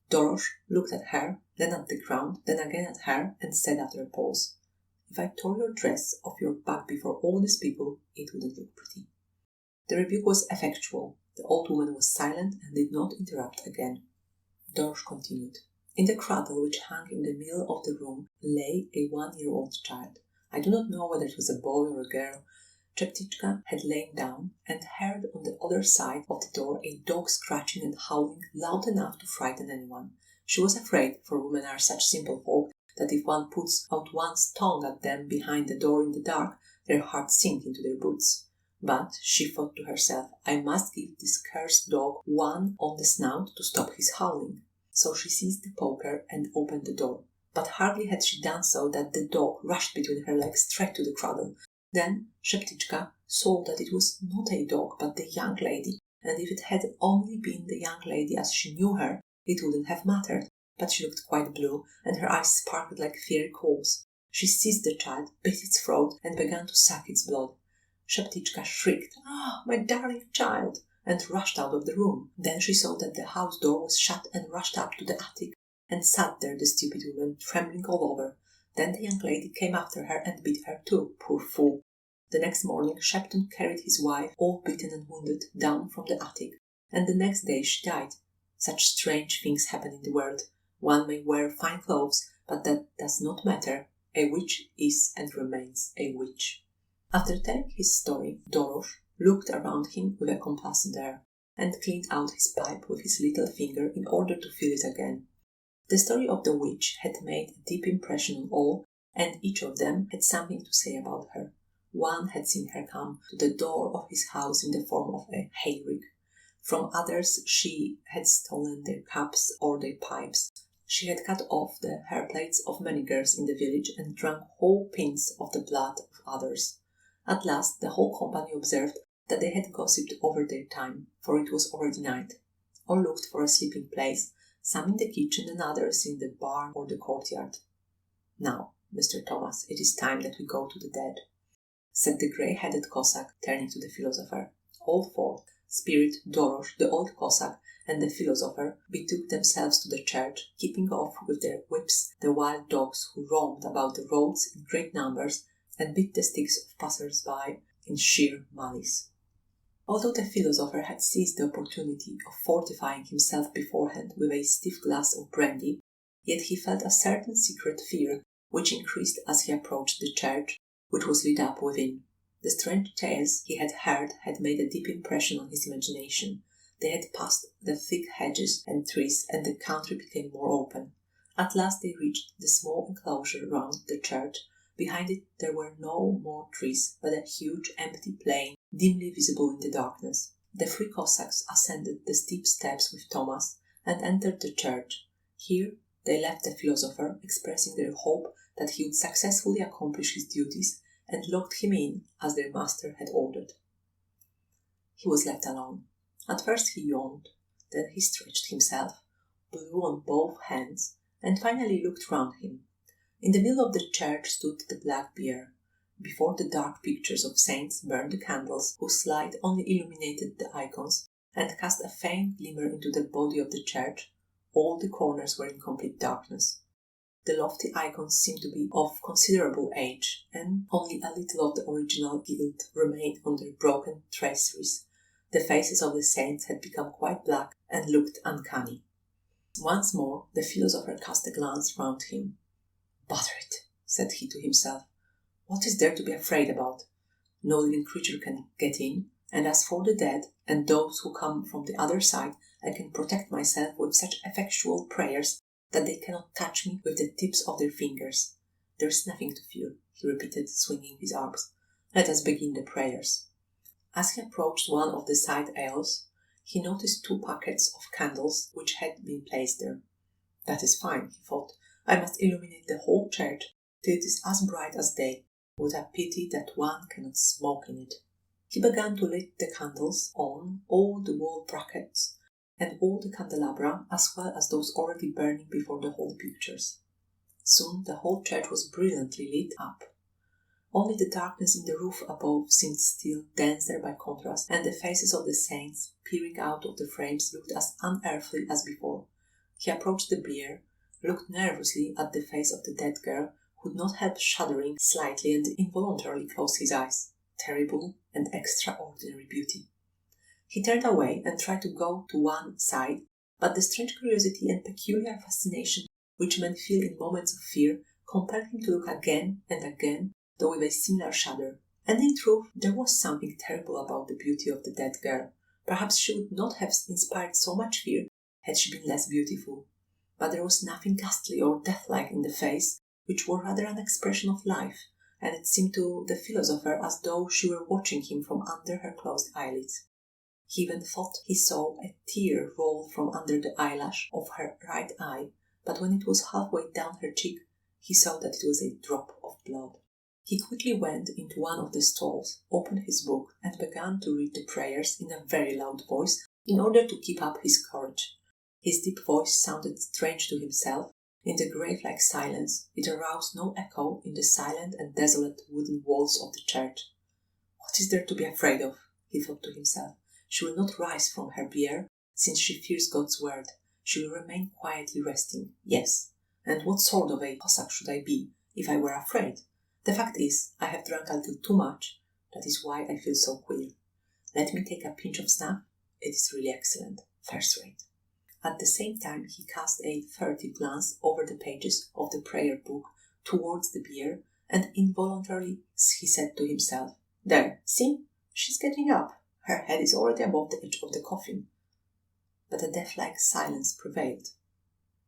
Dorosh looked at her, then at the ground, then again at her, and said after a pause, If I tore your dress off your back before all these people, it wouldn't look pretty. The rebuke was effectual. The old woman was silent and did not interrupt again. Dorosh continued. In the cradle which hung in the middle of the room lay a 1-year-old child. I do not know whether it was a boy or a girl. Sheptichka had lain down and heard on the other side of the door a dog scratching and howling loud enough to frighten anyone. She was afraid, for women are such simple folk that if one puts out one's tongue at them behind the door in the dark, their hearts sink into their boots. But she thought to herself, I must give this cursed dog one on the snout to stop his howling. So she seized the poker and opened the door. But hardly had she done so that the dog rushed between her legs straight to the cradle. Then Sheptichka saw that it was not a dog, but the young lady, and if it had only been the young lady as she knew her, it wouldn't have mattered. But she looked quite blue, and her eyes sparkled like fiery coals. She seized the child, bit its throat, and began to suck its blood. Sheptichka shrieked, my darling child, and rushed out of the room. Then she saw that the house door was shut and rushed up to the attic, and sat there the stupid woman, trembling all over. Then the young lady came after her and beat her too, poor fool. The next morning Sheptun carried his wife, all beaten and wounded, down from the attic, and the next day she died. Such strange things happen in the world. One may wear fine clothes, But that does not matter. A witch is and remains a witch. After telling his story, Dorosh looked around him with a complacent air and cleaned out his pipe with his little finger in order to fill it again. The story of the witch had made a deep impression on all, and each of them had something to say about her. One had seen her come to the door of his house in the form of a hayrick. From others she had stolen their cups or their pipes. She had cut off the hair plates of many girls in the village and drunk whole pints of the blood of others. At last the whole company observed that they had gossiped over their time, for it was already night. All looked for a sleeping place, some in the kitchen and others in the barn or the courtyard. "Now, Mr. Thomas, it is time that we go to the dead," said the grey-headed Cossack, turning to the philosopher. All four, Spirit, Dorosh, the old Cossack, and the philosopher, betook themselves to the church, keeping off with their whips the wild dogs who roamed about the roads in great numbers and beat the sticks of passers-by in sheer malice. Although the philosopher had seized the opportunity of fortifying himself beforehand with a stiff glass of brandy, yet he felt a certain secret fear which increased as he approached the church, which was lit up within. The strange tales he had heard had made a deep impression on his imagination. They had passed the thick hedges and trees, and the country became more open. At last they reached the small enclosure round the church. Behind it there were no more trees, but a huge empty plain, dimly visible in the darkness. The three Cossacks ascended the steep steps with Thomas and entered the church. Here they left the philosopher, expressing their hope that he would successfully accomplish his duties, and locked him in as their master had ordered. He was left alone. At first he yawned, then he stretched himself, blew on both hands, and finally looked round him. In the middle of the church stood the black bier. Before the dark pictures of saints burned the candles, whose light only illuminated the icons and cast a faint glimmer into the body of the church. All the corners were in complete darkness. The lofty icons seemed to be of considerable age, and only a little of the original gilt remained on their broken traceries. The faces of the saints had become quite black and looked uncanny. Once more the philosopher cast a glance round him. "Bother it," said he to himself. "What is there to be afraid about? No living creature can get in, and as for the dead and those who come from the other side, I can protect myself with such effectual prayers that they cannot touch me with the tips of their fingers. There is nothing to fear," he repeated, swinging his arms. "Let us begin the prayers." As he approached one of the side aisles, he noticed 2 packets of candles which had been placed there. "That is fine," he thought. "I must illuminate the whole church till it is as bright as day. What a pity that one cannot smoke in it." He began to light the candles on all the wall brackets and all the candelabra, as well as those already burning before the holy pictures. Soon the whole church was brilliantly lit up. Only the darkness in the roof above seemed still denser by contrast, and the faces of the saints, peering out of the frames, looked as unearthly as before. He approached the bier, looked nervously at the face of the dead girl, could not help shuddering slightly, and involuntarily closed his eyes. Terrible and extraordinary beauty. He turned away and tried to go to one side, but the strange curiosity and peculiar fascination which men feel in moments of fear compelled him to look again and again, though with a similar shudder. And in truth, there was something terrible about the beauty of the dead girl. Perhaps she would not have inspired so much fear had she been less beautiful. But there was nothing ghastly or deathlike in the face, which wore rather an expression of life, and it seemed to the philosopher as though she were watching him from under her closed eyelids. He even thought he saw a tear roll from under the eyelash of her right eye, but when it was halfway down her cheek, he saw that it was a drop of blood. He quickly went into one of the stalls, opened his book, and began to read the prayers in a very loud voice in order to keep up his courage. His deep voice sounded strange to himself. In the grave-like silence, it aroused no echo in the silent and desolate wooden walls of the church. "What is there to be afraid of?" he thought to himself. "She will not rise from her bier, since she fears God's word. She will remain quietly resting. Yes, and what sort of a Cossack should I be if I were afraid? The fact is, I have drunk a little too much. That is why I feel so queer. Let me take a pinch of snuff. It is really excellent, first rate." At the same time, he cast a furtive glance over the pages of the prayer book towards the bier, and involuntarily he said to himself, "There, see, she's getting up. Her head is already above the edge of the coffin." But a death-like silence prevailed.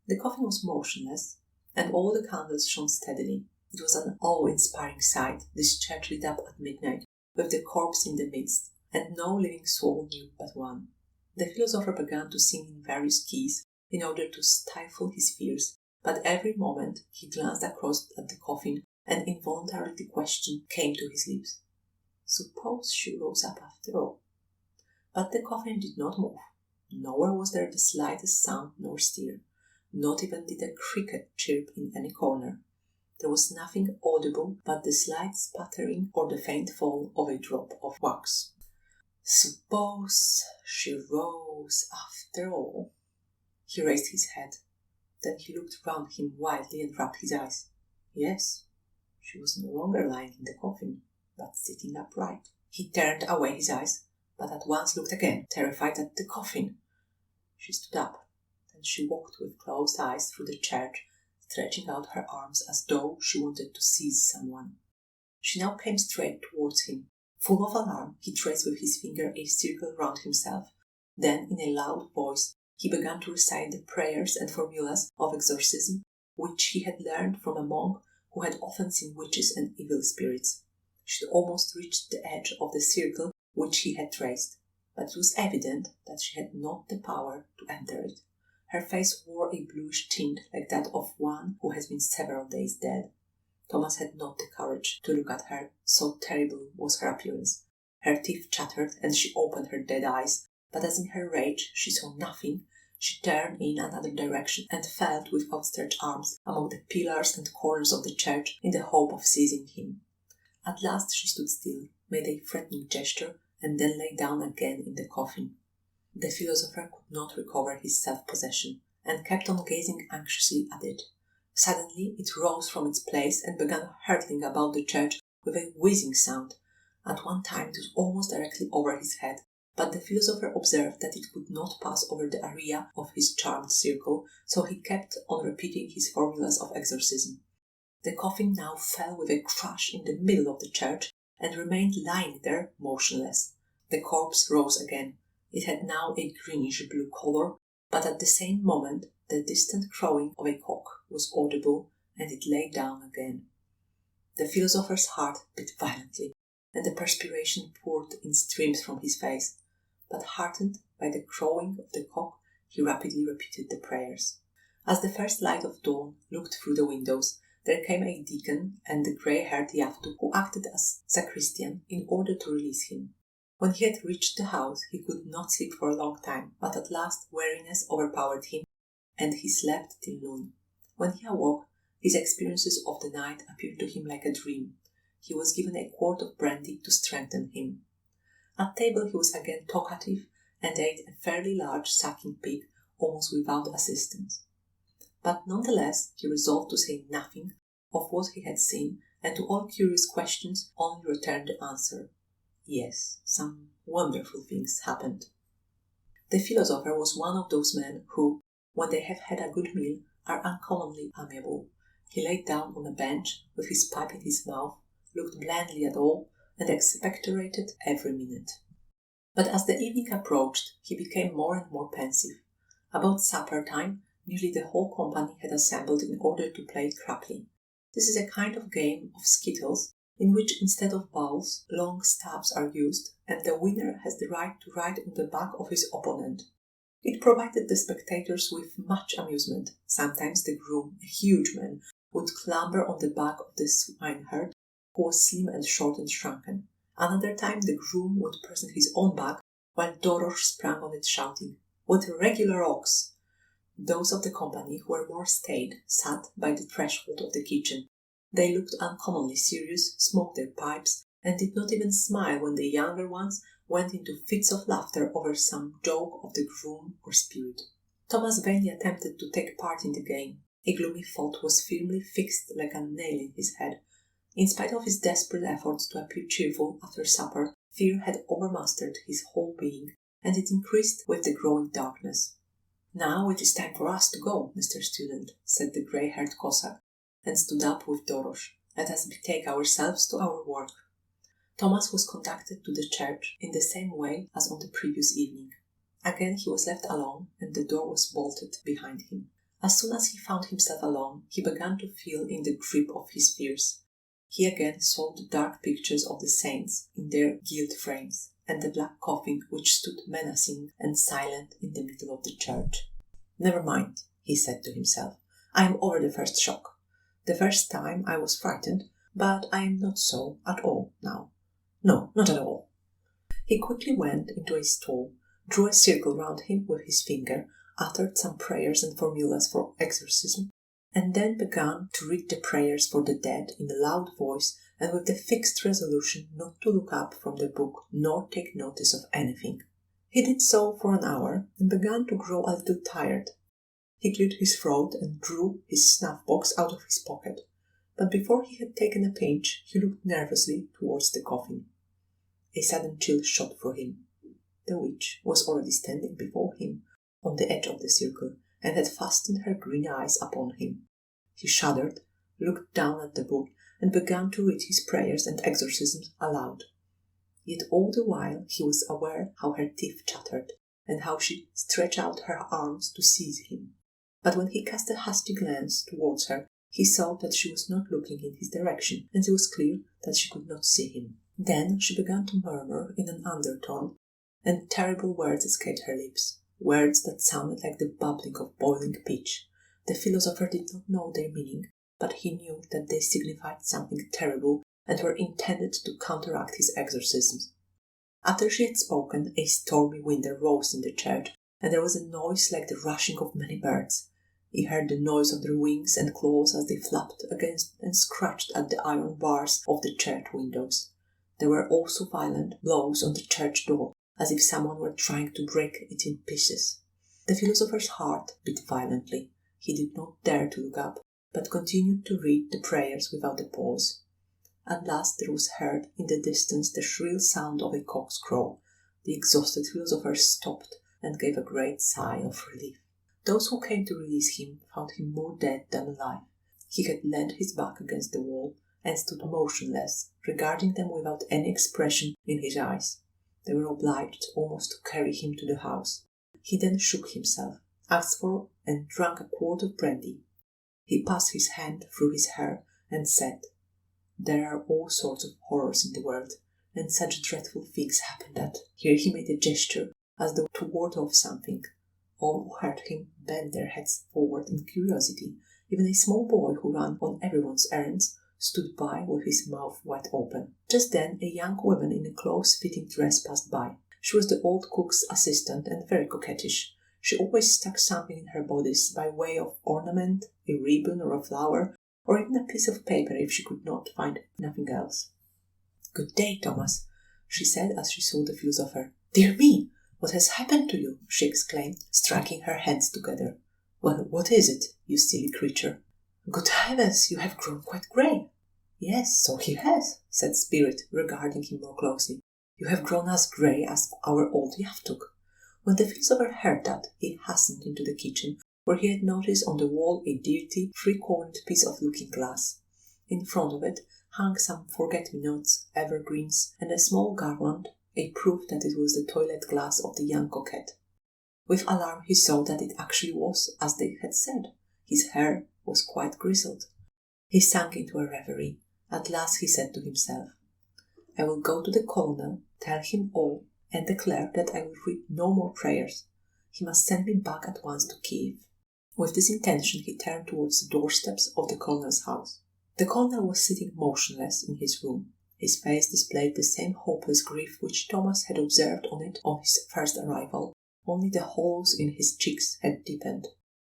The coffin was motionless, and all the candles shone steadily. It was an awe-inspiring sight, this church lit up at midnight, with the corpse in the midst, and no living soul near but one. The philosopher began to sing in various keys in order to stifle his fears, but every moment he glanced across at the coffin, and involuntarily the question came to his lips: "Suppose she rose up after all?" But the coffin did not move. Nowhere was there the slightest sound nor stir. Not even did a cricket chirp in any corner. There was nothing audible but the slight sputtering or the faint fall of a drop of wax. "Suppose she rose after all?" He raised his head. Then he looked round him wildly and rubbed his eyes. Yes, she was no longer lying in the coffin, but sitting upright. He turned away his eyes, but at once looked again, terrified at the coffin. She stood up. Then she walked with closed eyes through the church, stretching out her arms as though she wanted to seize someone. She now came straight towards him. Full of alarm, he traced with his finger a circle round himself. Then, in a loud voice, he began to recite the prayers and formulas of exorcism, which he had learned from a monk who had often seen witches and evil spirits. She had almost reached the edge of the circle which he had traced, but it was evident that she had not the power to enter it. Her face wore a bluish tint like that of one who has been several days dead. Thomas had not the courage to look at her, so terrible was her appearance. Her teeth chattered, and she opened her dead eyes, but as in her rage she saw nothing, she turned in another direction and felt with outstretched arms among the pillars and corners of the church in the hope of seizing him. At last she stood still, made a threatening gesture, and then lay down again in the coffin. The philosopher could not recover his self-possession, and kept on gazing anxiously at it. Suddenly it rose from its place and began hurtling about the church with a whizzing sound. At one time it was almost directly over his head, but the philosopher observed that it could not pass over the area of his charmed circle, so he kept on repeating his formulas of exorcism. The coffin now fell with a crash in the middle of the church, and remained lying there motionless. The corpse rose again. It had now a greenish-blue colour, but at the same moment the distant crowing of a cock was audible, and it lay down again. The philosopher's heart beat violently, and the perspiration poured in streams from his face, but heartened by the crowing of the cock, he rapidly repeated the prayers. As the first light of dawn looked through the windows, there came a deacon and the grey-haired Yaftu, who acted as sacristan in order to release him. When he had reached the house, he could not sleep for a long time, but at last weariness overpowered him, and he slept till noon. When he awoke, his experiences of the night appeared to him like a dream. He was given a quart of brandy to strengthen him. At table he was again talkative, and ate a fairly large sucking pig almost without assistance. But nonetheless he resolved to say nothing of what he had seen, and to all curious questions only returned the answer: yes, some wonderful things happened. The philosopher was one of those men who, when they have had a good meal, are uncommonly amiable. He laid down on a bench with his pipe in his mouth, looked blandly at all, and expectorated every minute. But as the evening approached, he became more and more pensive. About supper time, nearly the whole company had assembled in order to play crackling. This is a kind of game of skittles, in which instead of balls, long staves are used, and the winner has the right to ride on the back of his opponent. It provided the spectators with much amusement. Sometimes the groom, a huge man, would clamber on the back of the swineherd, who was slim and short and shrunken. Another time the groom would present his own back, while Dorosh sprang on it shouting, "What a regular ox!" Those of the company who were more staid sat by the threshold of the kitchen. They looked uncommonly serious, smoked their pipes, and did not even smile when the younger ones went into fits of laughter over some joke of the groom or spirit. Thomas vainly attempted to take part in the game. A gloomy thought was firmly fixed like a nail in his head. In spite of his desperate efforts to appear cheerful after supper, fear had overmastered his whole being, and it increased with the growing darkness. "Now it is time for us to go, Mr. Student," said the grey-haired Cossack, and stood up with Dorosh. "Let us betake ourselves to our work." Thomas was conducted to the church in the same way as on the previous evening. Again he was left alone, and the door was bolted behind him. As soon as he found himself alone, he began to feel in the grip of his fears. He again saw the dark pictures of the saints in their gilt frames, and the black coffin which stood menacing and silent in the middle of the church. "Never mind," he said to himself. "I am over the first shock. The first time I was frightened, but I am not so at all now. No, not at all." He quickly went into a stall, drew a circle round him with his finger, uttered some prayers and formulas for exorcism, and then began to read the prayers for the dead in a loud voice and with the fixed resolution not to look up from the book nor take notice of anything. He did so for an hour and began to grow a little tired. He cleared his throat and drew his snuff-box out of his pocket, but before he had taken a pinch he looked nervously towards the coffin. A sudden chill shot through him. The witch was already standing before him, on the edge of the circle, and had fastened her green eyes upon him. He shuddered, looked down at the book, and began to read his prayers and exorcisms aloud. Yet all the while he was aware how her teeth chattered, and how she stretched out her arms to seize him. But when he cast a hasty glance towards her, he saw that she was not looking in his direction, and it was clear that she could not see him. Then she began to murmur in an undertone, and terrible words escaped her lips, words that sounded like the bubbling of boiling pitch. The philosopher did not know their meaning, but he knew that they signified something terrible and were intended to counteract his exorcisms. After she had spoken, a stormy wind arose in the church, and there was a noise like the rushing of many birds. He heard the noise of their wings and claws as they flapped against and scratched at the iron bars of the church windows. There were also violent blows on the church door, as if someone were trying to break it in pieces. The philosopher's heart beat violently. He did not dare to look up, but continued to read the prayers without a pause. At last there was heard in the distance the shrill sound of a cock's crow. The exhausted philosopher stopped and gave a great sigh of relief. Those who came to release him found him more dead than alive. He had leaned his back against the wall and stood motionless, regarding them without any expression in his eyes. They were obliged almost to carry him to the house. He then shook himself, asked for and drank a quart of brandy. He passed his hand through his hair and said, "There are all sorts of horrors in the world, and such dreadful things happen that—" Here he made a gesture, as though to ward off something. All who heard him bent their heads forward in curiosity. Even a small boy who ran on everyone's errands stood by with his mouth wide open. Just then a young woman in a close-fitting dress passed by. She was the old cook's assistant and very coquettish. She always stuck something in her bodice by way of ornament, a ribbon or a flower, or even a piece of paper if she could not find nothing else. "Good day, Thomas," she said as she saw the philosopher. "Dear me, what has happened to you?" she exclaimed, striking her hands together. "Well, what is it, you silly creature?" "Good heavens, you have grown quite grey." "Yes, so he has," said Spirit, regarding him more closely. "You have grown as grey as our old Yaftuk." When the philosopher heard that, he hastened into the kitchen, where he had noticed on the wall a dirty, three-cornered piece of looking-glass. In front of it hung some forget-me-nots, evergreens, and a small garland, a proof that it was the toilet glass of the young coquette. With alarm he saw that it actually was as they had said. His hair was quite grizzled. He sank into a reverie. At last he said to himself, "I will go to the colonel, tell him all, and declare that I will read no more prayers. He must send me back at once to Kiev." With this intention he turned towards the doorsteps of the colonel's house. The colonel was sitting motionless in his room. His face displayed the same hopeless grief which Thomas had observed on it on his first arrival, only the hollows in his cheeks had deepened.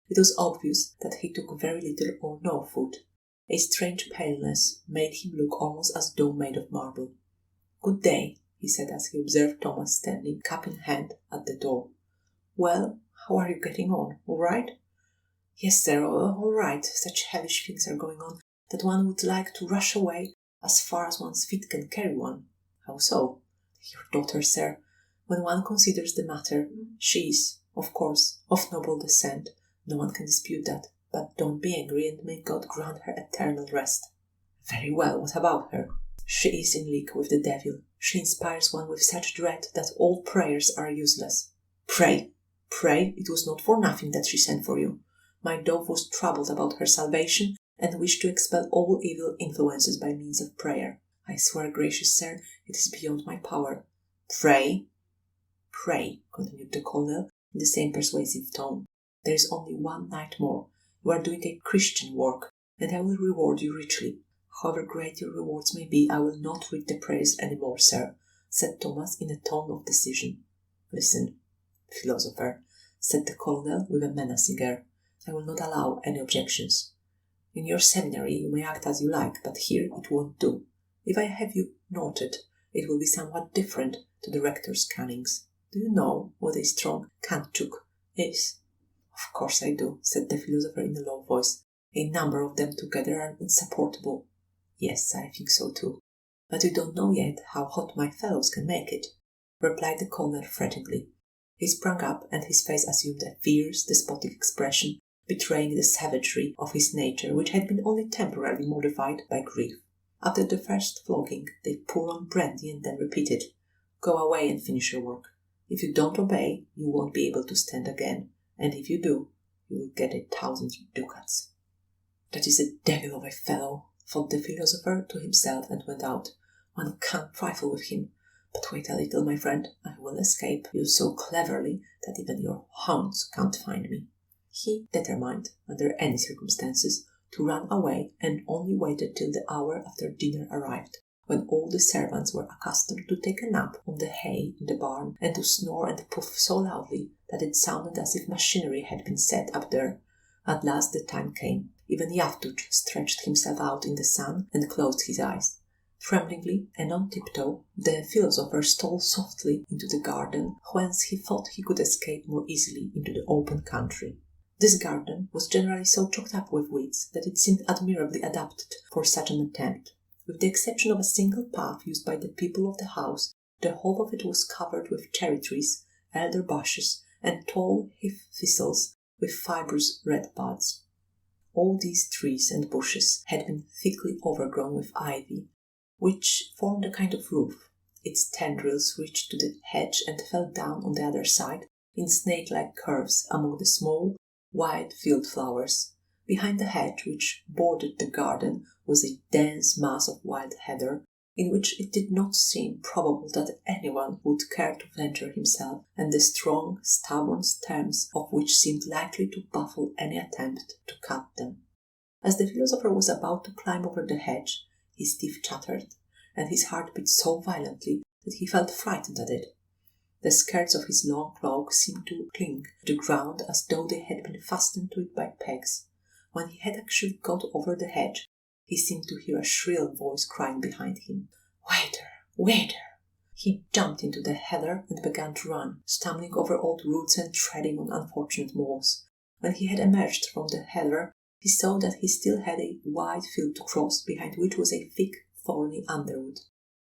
It was obvious that he took very little or no food. A strange paleness made him look almost as though made of marble. "Good day," he said as he observed Thomas standing, cap in hand, at the door. "Well, how are you getting on? All right?" "Yes, sir, all right. Such hellish things are going on that one would like to rush away as far as one's feet can carry one." "How so?" "Your daughter, sir. When one considers the matter, she is, Of course, of noble descent, no one can dispute that, but don't be angry and may God grant her eternal rest. Very well, what about her? She is in league with the devil. She inspires one with such dread that all prayers are useless. Pray! Pray! It was not for nothing that she sent for you. My dove was troubled about her salvation and wished to expel all evil influences by means of prayer. I swear, gracious sir, it is beyond my power. Pray! Pray, continued the colonel in the same persuasive tone. There is only one night more. You are doing a Christian work, and I will reward you richly. However great your rewards may be, I will not read the prayers any more, sir, said Thomas in a tone of decision. Listen, philosopher, said the colonel with a menacing air. I will not allow any objections. In your seminary you may act as you like, but here it won't do. If I have you noted, it will be somewhat different to the rector's cannings. Do you know what a strong kanchuk is? Of course I do, said the philosopher in a low voice. A number of them together are insupportable. Yes, I think so too. But you don't know yet how hot my fellows can make it, replied the colonel threateningly. He sprang up, and his face assumed a fierce, despotic expression, betraying the savagery of his nature, which had been only temporarily modified by grief. After the first flogging, they poured on brandy and then repeated, Go away and finish your work. If you don't obey, you won't be able to stand again, and if you do, you will get 1,000 ducats. That is a devil of a fellow, thought the philosopher to himself, and went out. One can't trifle with him. But wait a little, my friend, I will escape you so cleverly that even your hounds can't find me. He determined, under any circumstances, to run away, and only waited till the hour after dinner arrived, when all the servants were accustomed to take a nap on the hay in the barn, and to snore and puff so loudly that it sounded as if machinery had been set up there. At last the time came. Even Yavtuch stretched himself out in the sun and closed his eyes. Tremblingly and on tiptoe, the philosopher stole softly into the garden, whence he thought he could escape more easily into the open country. This garden was generally so choked up with weeds that it seemed admirably adapted for such an attempt. With the exception of a single path used by the people of the house, the whole of it was covered with cherry trees, elder bushes, and tall heath thistles with fibrous red buds. All these trees and bushes had been thickly overgrown with ivy, which formed a kind of roof. Its tendrils reached to the hedge and fell down on the other side in snake-like curves among the small, wide field flowers. Behind the hedge which bordered the garden was a dense mass of wild heather, in which it did not seem probable that anyone would care to venture himself, and the strong, stubborn stems of which seemed likely to baffle any attempt to cut them. As the philosopher was about to climb over the hedge, his teeth chattered, and his heart beat so violently that he felt frightened at it. The skirts of his long cloak seemed to cling to the ground as though they had been fastened to it by pegs. When he had actually got over the hedge, he seemed to hear a shrill voice crying behind him, Waiter! Waiter! He jumped into the heather and began to run, stumbling over old roots and treading on unfortunate moss. When he had emerged from the heather, he saw that he still had a wide field to cross, behind which was a thick, thorny underwood.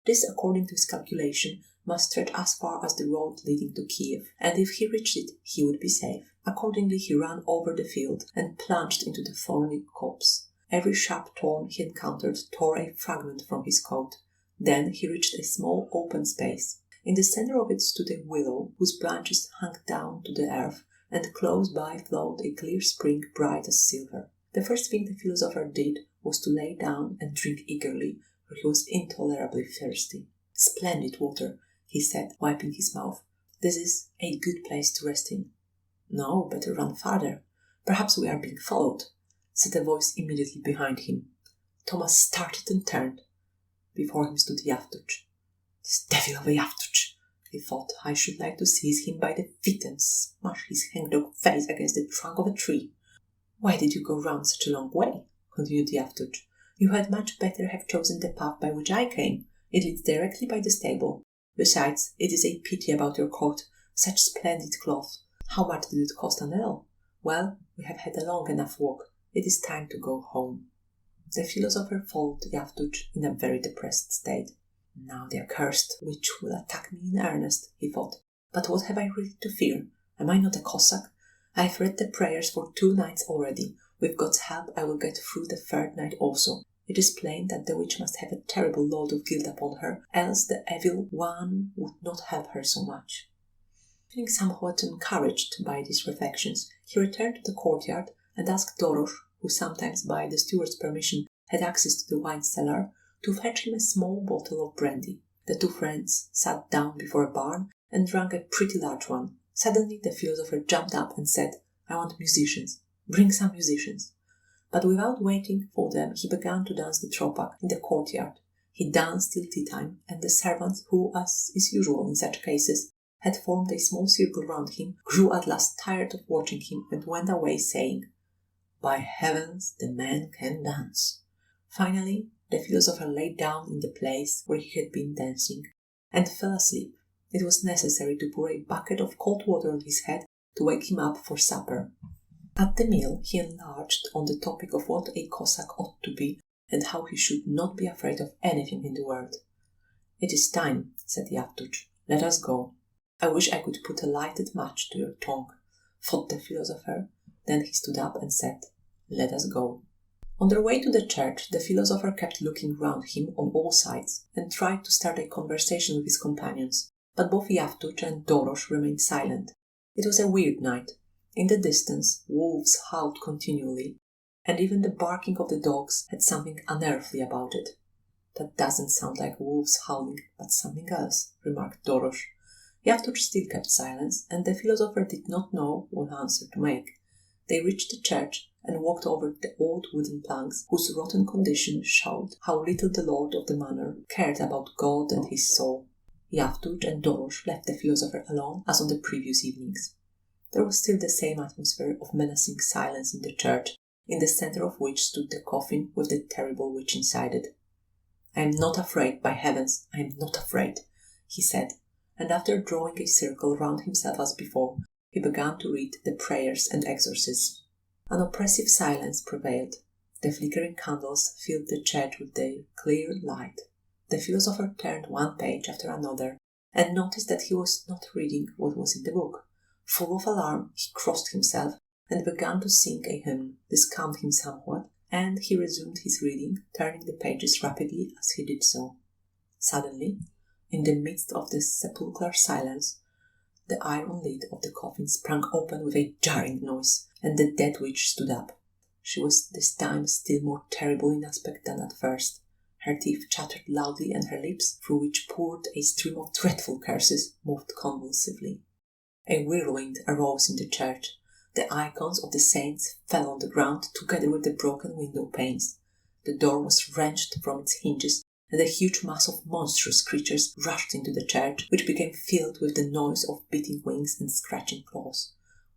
This, according to his calculation, must stretch as far as the road leading to Kiev, and if he reached it, he would be safe. Accordingly, he ran over the field and plunged into the thorny copse. Every sharp thorn he encountered tore a fragment from his coat. Then he reached a small open space. In the center of it stood a willow, whose branches hung down to the earth, and close by flowed a clear spring bright as silver. The first thing the philosopher did was to lay down and drink eagerly, for he was intolerably thirsty. Splendid water, he said, wiping his mouth. This is a good place to rest in. No, better run farther. Perhaps we are being followed, said a voice immediately behind him. Thomas started and turned. Before him stood Yavtuch. This devil of a Yavtuch, he thought. I should like to seize him by the feet and smash his hangdog face against the trunk of a tree. Why did you go round such a long way? Continued Yavtuch. You had much better have chosen the path by which I came. It leads directly by the stable. Besides, it is a pity about your coat. Such splendid cloth. How much did it cost an ell? Well, we have had a long enough walk. It is time to go home. The philosopher followed Yavtuch in a very depressed state. Now the accursed witch will attack me in earnest, he thought. But what have I really to fear? Am I not a Cossack? I have read the prayers for 2 nights already. With God's help I will get through the 3rd night also. It is plain that the witch must have a terrible load of guilt upon her, else the evil one would not help her so much. Feeling somewhat encouraged by these reflections, he returned to the courtyard and asked Dorosh, who sometimes by the steward's permission had access to the wine cellar, to fetch him a small bottle of brandy. The 2 friends sat down before a barn and drank a pretty large one. Suddenly the philosopher jumped up and said, "I want musicians. Bring some musicians." But without waiting for them, he began to dance the tropak in the courtyard. He danced till tea time, and the servants, who, as is usual in such cases, had formed a small circle round him, grew at last tired of watching him and went away saying, "By heavens, the man can dance." Finally, the philosopher lay down in the place where he had been dancing and fell asleep. It was necessary to pour a bucket of cold water on his head to wake him up for supper. At the meal he enlarged on the topic of what a Cossack ought to be and how he should not be afraid of anything in the world. "It is time," said Yavtuch. "Let us go." "I wish I could put a lighted match to your tongue," thought the philosopher. Then he stood up and said, "Let us go." On their way to the church, the philosopher kept looking round him on all sides and tried to start a conversation with his companions, but both Yavtuch and Dorosh remained silent. It was a weird night. In the distance, wolves howled continually, and even the barking of the dogs had something unearthly about it. "That doesn't sound like wolves howling, but something else," remarked Dorosh. Yavtuch still kept silence, and the philosopher did not know what answer to make. They reached the church and walked over the old wooden planks, whose rotten condition showed how little the lord of the manor cared about God and his soul. Yavtuch and Dorosh left the philosopher alone as on the previous evenings. There was still the same atmosphere of menacing silence in the church, in the centre of which stood the coffin with the terrible witch inside it. "I am not afraid, by heavens, I am not afraid," he said, and after drawing a circle round himself as before, he began to read the prayers and exorcisms. An oppressive silence prevailed. The flickering candles filled the church with their clear light. The philosopher turned one page after another and noticed that he was not reading what was in the book. Full of alarm, he crossed himself and began to sing a hymn. This calmed him somewhat, and he resumed his reading, turning the pages rapidly as he did so. Suddenly, in the midst of the sepulchral silence, the iron lid of the coffin sprang open with a jarring noise, and the dead witch stood up. She was this time still more terrible in aspect than at first. Her teeth chattered loudly, and her lips, through which poured a stream of dreadful curses, moved convulsively. A whirlwind arose in the church. The icons of the saints fell on the ground together with the broken window panes. The door was wrenched from its hinges, and a huge mass of monstrous creatures rushed into the church, which became filled with the noise of beating wings and scratching claws.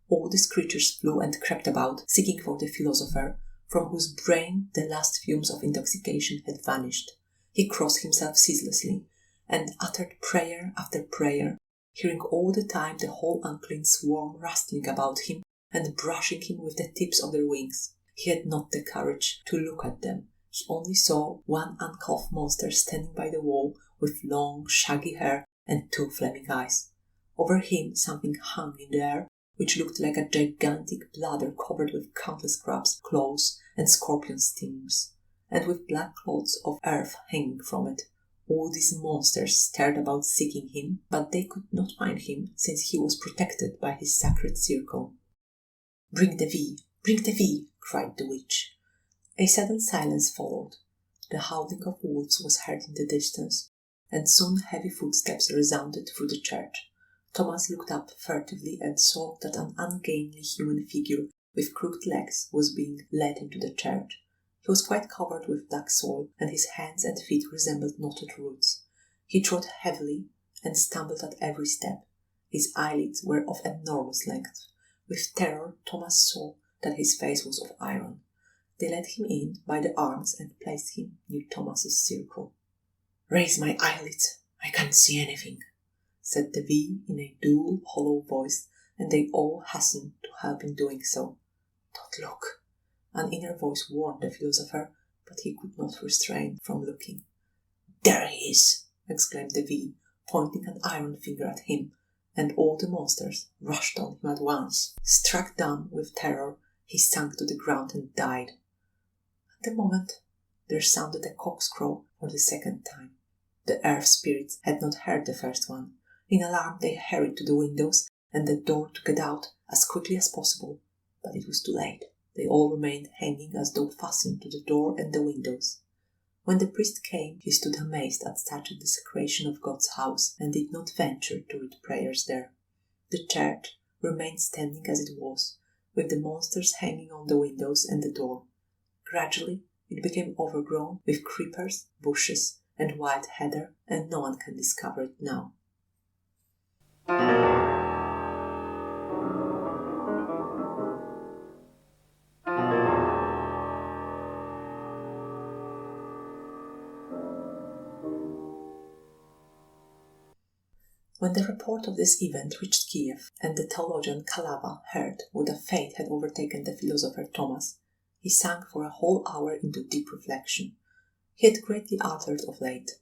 All these creatures flew and crept about, seeking for the philosopher, from whose brain the last fumes of intoxication had vanished. He crossed himself ceaselessly, and uttered prayer after prayer, hearing all the time the whole unclean swarm rustling about him and brushing him with the tips of their wings. He had not the courage to look at them. He only saw one uncouth monster standing by the wall with long, shaggy hair and 2 flaming eyes. Over him something hung in the air, which looked like a gigantic bladder covered with countless crabs, claws, and scorpion stings, and with black clods of earth hanging from it. All these monsters stared about seeking him, but they could not find him, since he was protected by his sacred circle. "Bring the V! Bring the V!" cried the witch. A sudden silence followed. The howling of wolves was heard in the distance, and soon heavy footsteps resounded through the church. Thomas looked up furtively and saw that an ungainly human figure with crooked legs was being led into the church. He was quite covered with black soil, and his hands and feet resembled knotted roots. He trod heavily and stumbled at every step. His eyelids were of enormous length. With terror, Thomas saw that his face was of iron. They led him in by the arms and placed him near Thomas's circle. "Raise my eyelids, I can't see anything," said the V in a dull, hollow voice, and they all hastened to help in doing so. "Don't look," an inner voice warned the philosopher, but he could not restrain from looking. "There he is!" exclaimed the V, pointing an iron finger at him. and all the monsters rushed on him at once. Struck dumb with terror, he sank to the ground and died. At the moment, there sounded a cock's crow for the second time. The earth spirits had not heard the first one. In alarm, they hurried to the windows and the door to get out as quickly as possible, but it was too late. They all remained hanging as though fastened to the door and the windows. When the priest came, he stood amazed at such a desecration of God's house and did not venture to read prayers there. The church remained standing as it was, with the monsters hanging on the windows and the door. Gradually, it became overgrown with creepers, bushes, and wild heather, and no one can discover it now. When the report of this event reached Kiev, and the theologian Kalava heard what a fate had overtaken the philosopher Thomas, he sank for a whole hour into deep reflection. He had greatly altered of late.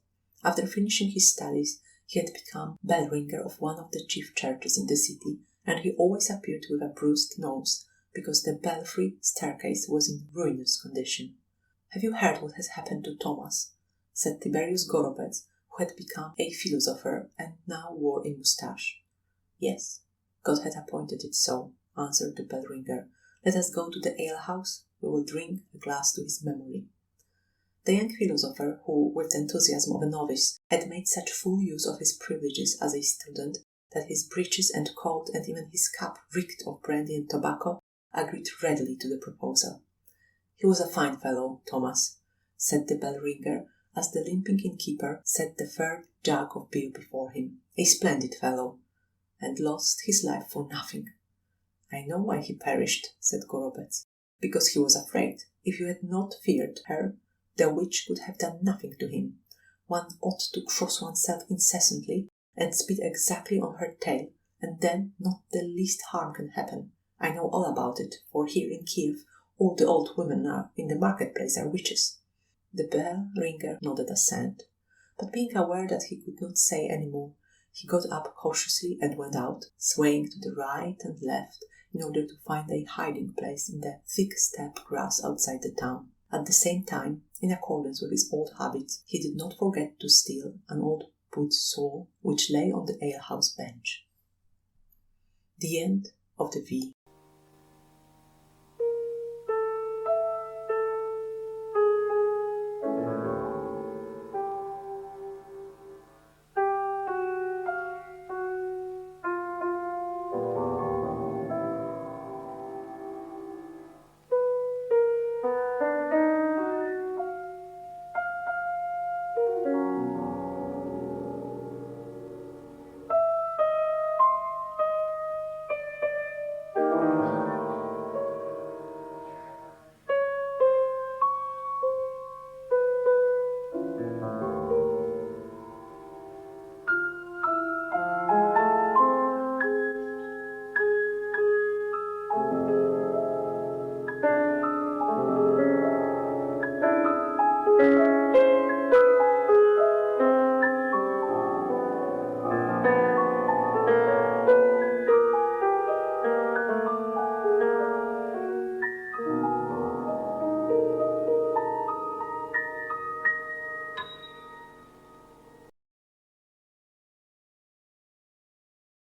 After finishing his studies, he had become bell ringer of one of the chief churches in the city, and he always appeared with a bruised nose, because the belfry staircase was in ruinous condition. "Have you heard what has happened to Thomas?" said Tiberius Gorobec, who had become a philosopher and now wore a moustache. "Yes, God had appointed it so," answered the bell ringer. "Let us go to the ale-house. We will drink a glass to his memory." The young philosopher, who, with the enthusiasm of a novice, had made such full use of his privileges as a student that his breeches and coat and even his cap reeked of brandy and tobacco, agreed readily to the proposal. "He was a fine fellow, Thomas," said the bell ringer, as the limping innkeeper set the third jug of beer before him. "A splendid fellow, and lost his life for nothing." "I know why he perished," said Gorobec. "Because he was afraid. If you had not feared her, the witch could have done nothing to him. One ought to cross oneself incessantly and spit exactly on her tail, and then not the least harm can happen. I know all about it, for here in Kiev all the old women in the marketplace are witches." The bell ringer nodded assent, but being aware that he could not say any more, he got up cautiously and went out, swaying to the right and left in order to find a hiding place in the thick steppe grass outside the town. At the same time, in accordance with his old habits, he did not forget to steal an old boot sole which lay on the alehouse bench. The end of the V.